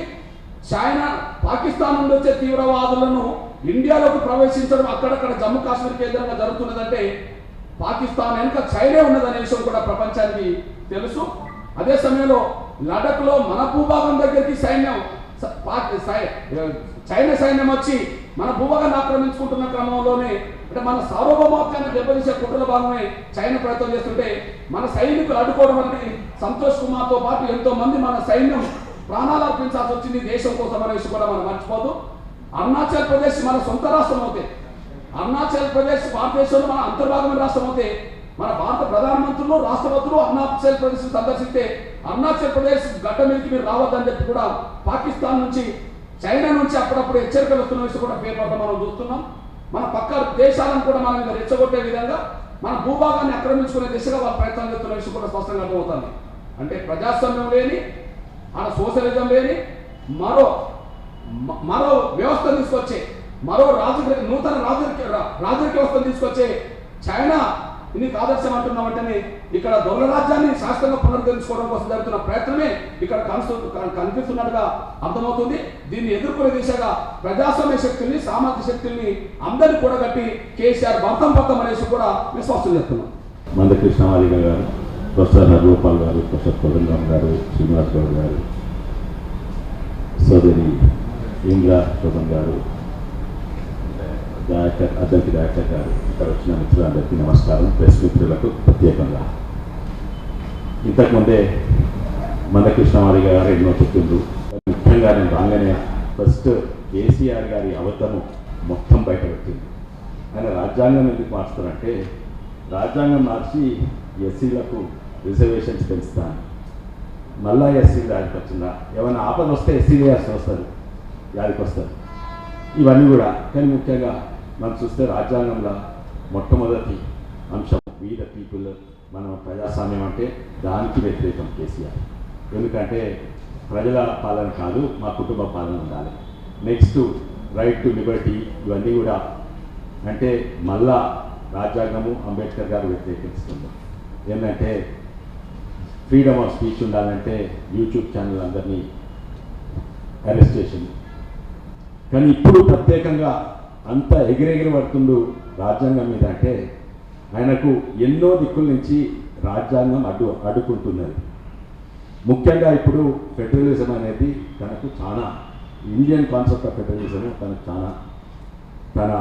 చైనా పాకిస్తాన్ నుండి వచ్చే తీవ్రవాదులను ఇండియాలోకి ప్రవేశించడం, అక్కడక్కడ జమ్మూ కాశ్మీర్ కేంద్రంగా జరుగుతున్నదంటే పాకిస్తాన్ వెనుక చైనా ఉన్నదనే విషయం కూడా ప్రపంచానికి తెలుసు. అదే సమయంలో లడఖ్లో మన భూభాగం దగ్గరికి చైనా సైన్యం వచ్చి మన భూభాగాన్ని ఆక్రమించుకుంటున్న క్రమంలోనే అంటే మన సార్వభౌమత్వాన్ని దెబ్బతీసే కుట్రల భాగమే చైనా ప్రయత్నం చేస్తుంటే మన సైనికులు అడ్డుకోవడం అనేది సంతోష్ కుమార్తో పాటు ఎంతో మంది మన సైన్యం ప్రాణాలు అర్పించాల్సి వచ్చింది దేశం కోసం అనే విషయం కూడా మనం మర్చిపోదు. అరుణాచల్ ప్రదేశ్ మన సొంత రాష్ట్రం అవుతే, అరుణాచల్ ప్రదేశ్ భారతదేశంలో మన అంతర్భాగమైన రాష్ట్రం అవుతే మన భారత ప్రధానమంత్రులు, రాష్ట్రపతులు అరుణాచల్ ప్రదేశ్ సందర్శిస్తే అరుణాచల్ ప్రదేశ్ గడ్డ మీదకి మీరు రావద్దని చెప్పి కూడా పాకిస్తాన్ నుంచి, చైనా నుంచి అప్పుడప్పుడు హెచ్చరికలు వస్తున్న విషయం కూడా పేపర్లో మనం చూస్తున్నాం. మన పక్క దేశాలను కూడా మనం మీద రెచ్చగొట్టే విధంగా మన భూభాగాన్ని ఆక్రమించుకునే దిశగా వాళ్ళు ప్రయత్నం చేస్తున్న విషయం కూడా స్పష్టంగా అర్థమవుతుంది. అంటే ప్రజాస్వామ్యం లేని, ఆడ సోషలిజం లేని మరో వ్యవస్థ తీసుకొచ్చే, మరో నూతన రాజకీయ వ్యవస్థను తీసుకొచ్చే చైనా నీకు ఆదర్శం అంటున్నామంటేనే ఇక్కడ దొంగ రాజ్యాన్ని శాస్త్రంగా పునరుద్ధరించుకోవడం కోసం జరుగుతున్న ప్రయత్నమే ఇక్కడ కనిపిస్తున్నట్టుగా అర్థమవుతుంది. దీన్ని ఎదుర్కొనే దిశగా ప్రజాస్వామ్య శక్తుల్ని, సామాజిక శక్తుల్ని అందరినీ కూడగట్టి కేసీఆర్ భర్తం అనేసి కూడా మేము స్పష్టం చేస్తున్నాం. మందకృష్ణ మాదిగ గారు, ప్రొఫెసర్ హరిగోపాల్ గారు, ప్రొఫెసర్ కోదండరామ్ గారు, శ్రీనివాస్ గౌడ్ గారు, సోదరి ఇంద్రా శోభన్ గారు, అద్దెకి డైరెక్టర్ గారు, ఇక్కడ వచ్చిన మిత్రులందరికీ నమస్కారం. ప్రెస్ మిత్రులకు ప్రత్యేకంగా ఇంతకుముందే మందకృష్ణ మాదిగ గారు ఎన్నో చెప్పిండ్రు. ముఖ్యంగా నేను రాగానే ఫస్ట్ కేసీఆర్ గారి అబద్ధము మొత్తం బయట పెట్టింది. ఆయన రాజ్యాంగం ఎందుకు మార్చుతారంటే రాజ్యాంగం మార్చి ఎస్సీలకు రిజర్వేషన్స్ పెంచుతాను, మళ్ళా ఎస్సీలు యాడికి వచ్చిందా, ఏమైనా ఆపద వస్తే ఎస్సీ వేయాల్సి వస్తారు, యాడికి వస్తారు, ఇవన్నీ కూడా. కానీ ముఖ్యంగా మనం చూస్తే రాజ్యాంగంలో మొట్టమొదటి అంశం. వీ ద పీపుల్, మనం ప్రజాస్వామ్యం అంటే దానికి వ్యతిరేకం కేసీఆర్. ఎందుకంటే ప్రజల పాలన కాదు, మా కుటుంబ పాలన ఉండాలి. నెక్స్ట్ రైట్ టు లిబర్టీ, ఇవన్నీ కూడా అంటే మళ్ళా రాజ్యాంగము అంబేద్కర్ గారు వ్యతిరేకిస్తుంది. ఏంటంటే ఫ్రీడమ్ ఆఫ్ స్పీచ్ ఉండాలంటే యూట్యూబ్ ఛానల్ అందరినీ అరెస్ట్ చేసింది. కానీ ఇప్పుడు ప్రత్యేకంగా అంత ఎగిరెగిరి పడుతుండు రాజ్యాంగం మీద అంటే ఆయనకు ఎన్నో దిక్కుల నుంచి రాజ్యాంగం అడ్డుకుంటున్నది. ముఖ్యంగా ఇప్పుడు ఫెడరలిజం అనేది తనకు చాలా, ఇండియన్ కాన్సెప్ట్ ఆఫ్ ఫెడరలిజం తనకు చాలా తన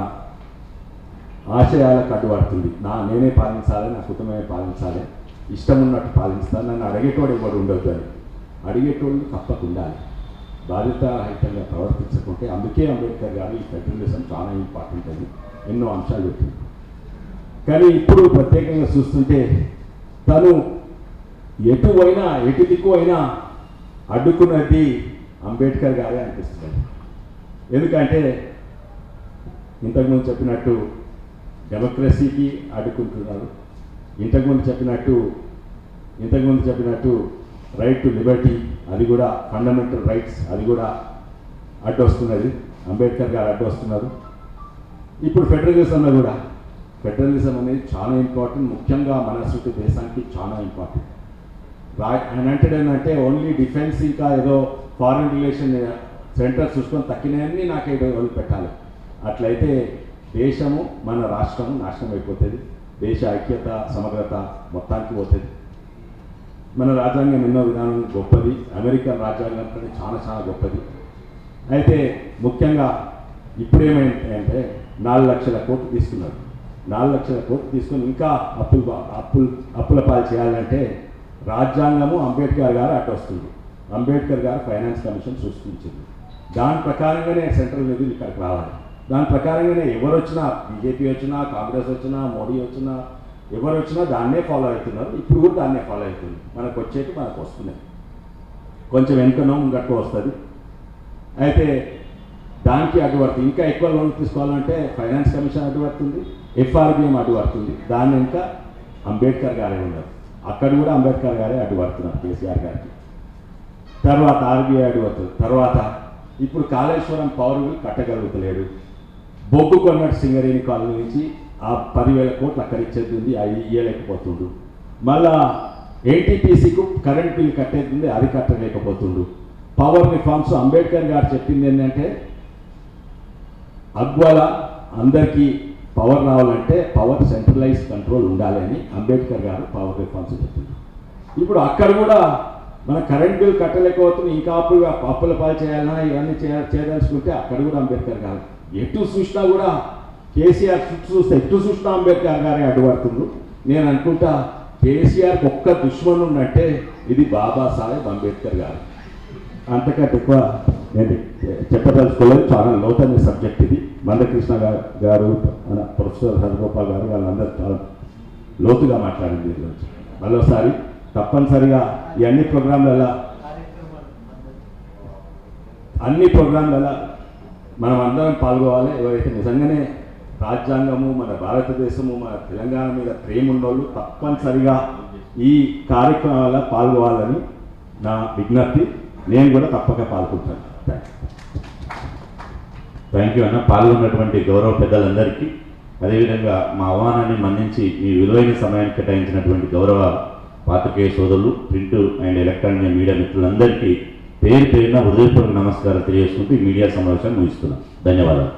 ఆశయాలకు అడ్డుపడుతుంది. నేనే పాలించాలి, నా కుటుంబమే పాలించాలి, ఇష్టం ఉన్నట్టు పాలిస్తాను, నన్ను అడిగేటోడు ఎవరు ఉండొద్దు అని. అడిగేటోళ్ళు తప్పకుండా బాధ్యతారహితంగా ప్రవర్తించకుంటే, అందుకే అంబేద్కర్ గారు ఈ ఫెడరలిజం చాలా ఇంపార్టెంట్ అని ఎన్నో అంశాలు పెట్టింది. కానీ ఇప్పుడు ప్రత్యేకంగా చూస్తుంటే తను ఎటు అయినా, ఎటు దిక్కు అయినా అడ్డుకున్నది అంబేద్కర్ గారే అనిపిస్తుంది. ఎందుకంటే ఇంతకుముందు చెప్పినట్టు డెమోక్రసీకి అడ్డుకుంటున్నారు, ఇంతకుముందు చెప్పినట్టు రైట్ టు లిబర్టీ, అది కూడా ఫండమెంటల్ రైట్స్, అది కూడా అడ్డొస్తున్నది, అంబేద్కర్ గారు అడ్డొస్తున్నారు. ఇప్పుడు ఫెడరలిజంలో కూడా, ఫెడరలిజం అనేది చాలా ఇంపార్టెంట్, ముఖ్యంగా మన సృష్టి దేశానికి చాలా ఇంపార్టెంట్. ఆయన అంటాడు ఏంటంటే ఓన్లీ డిఫెన్స్, ఇంకా ఏదో ఫారిన్ రిలేషన్ సెంటర్ చూసుకొని తక్కినవన్నీ నాకేదో వదిలిపెట్టాలి. అట్లయితే దేశము, మన రాష్ట్రము నాశనం అయిపోతుంది, దేశ ఐక్యత సమగ్రత మొత్తానికి పోతుంది. మన రాజ్యాంగం ఎన్నో విధానం గొప్పది, అమెరికన్ రాజ్యాంగం కంటే చాలా చాలా గొప్పది. అయితే ముఖ్యంగా ఇప్పుడు ఏమైందంటే 4 లక్షల కోట్లు తీసుకున్నారు. 4 లక్షల కోట్లు తీసుకొని ఇంకా అప్పుల పాలు చేయాలంటే రాజ్యాంగము అంబేద్కర్ గారు అడ్డొస్తుంది. అంబేద్కర్ గారు ఫైనాన్స్ కమిషన్ సృష్టించింది. దాని ప్రకారంగానే సెంట్రల్ నిధులు ఇక్కడికి రావాలి. దాని ప్రకారంగానే ఎవరు వచ్చినా, బీజేపీ వచ్చినా, కాంగ్రెస్ వచ్చినా, మోడీ వచ్చినా, ఎవరు వచ్చినా దాన్నే ఫాలో అవుతున్నారు. ఇప్పుడు కూడా దాన్నే ఫాలో అవుతుంది. మనకు వచ్చేది మనకు వస్తున్నాయి, కొంచెం వెనుకనో ముంగట్టు వస్తుంది. అయితే దానికి అడ్డుపడుతుంది. ఇంకా ఎక్కువ లోన్ తీసుకోవాలంటే ఫైనాన్స్ కమిషన్ అడ్డుపడుతుంది, ఎఫ్ఆర్బిఎం అడ్డుపడుతుంది. దాన్ని ఇంకా అంబేద్కర్ గారే ఉన్నారు, అక్కడ కూడా అంబేద్కర్ గారే అడ్డుపడుతున్నారు కేసీఆర్ గారికి. తర్వాత ఆర్బీఐ అడ్డుపడుతుంది. తర్వాత ఇప్పుడు కాళేశ్వరం పవర్ బిల్ కట్టగలుగుతలేడు. బొగ్గు కొన్నట్టు సింగరేణి కాలనీ నుంచి ఆ 10,000 కోట్లు అక్కడ ఇచ్చేది ఉంది, అది ఇయ్యలేకపోతుండు. మళ్ళా ఎన్టీపీసీకు కరెంట్ బిల్ కట్టేది ఉంది, అది కట్టలేకపోతుండు. పవర్ రిఫార్మ్స్ అంబేద్కర్ గారు చెప్పింది ఏంటంటే అగ్వాల అందరికీ పవర్ రావాలంటే పవర్ సెంట్రలైజ్ కంట్రోల్ ఉండాలి అని అంబేద్కర్ గారు పవర్ రిఫార్మ్స్ చెప్పింది. ఇప్పుడు అక్కడ కూడా మన కరెంట్ బిల్ కట్టలేకపోతుంది, ఇంకా అప్పుల పాలు చేయాలన్నా ఇవన్నీ చేయదలుచుకుంటే అక్కడ కూడా అంబేద్కర్ గారు. ఎటు చూసినా కూడా కేసీఆర్ చూస్తే ఎటు చూసినా అంబేద్కర్ గారే అడ్డుపడుతుండ్రు. నేను అనుకుంటా కేసీఆర్కి ఒక్క దుష్మను ఉన్నట్టే ఇది బాబాసాహెబ్ అంబేద్కర్ గారు. అంతకంటే ఎక్కువ నేను చెప్పదలుచుకోలేదు. చాలా లోతైన సబ్జెక్ట్ ఇది. మందకృష్ణ గారు, ప్రొఫెసర్ హరిగోపాల్ గారు, వాళ్ళందరూ చాలా లోతుగా మాట్లాడింది దీని గురించి. మరోసారి తప్పనిసరిగా ఈ అన్ని ప్రోగ్రాంలలో మనం అందరం పాల్గొవాలి. ఎవరైతే నిజంగానే రాజ్యాంగము, మన భారతదేశము, మన తెలంగాణ మీద ప్రేమ ఉన్నోళ్ళు తప్పనిసరిగా ఈ కార్యక్రమాల్లో పాల్గొవాలని నా విజ్ఞప్తి. నేను కూడా తప్పక పాల్గొంటాను. థ్యాంక్ యూ అన్న. పాల్గొన్నటువంటి గౌరవ పెద్దలందరికీ, అదేవిధంగా మా ఆహ్వానాన్ని మన్నించి మీ విలువైన సమయాన్ని కేటాయించినటువంటి గౌరవ పాత్రికేయ సోదరులు, ప్రింట్ అండ్ ఎలక్ట్రానిక్ మీడియా మిత్రులందరికీ పేరున హృదయపూర్వక నమస్కారం తెలియజేసుకుంటూ ఈ మీడియా సమావేశాన్ని ముగిస్తున్నాం. ధన్యవాదాలు.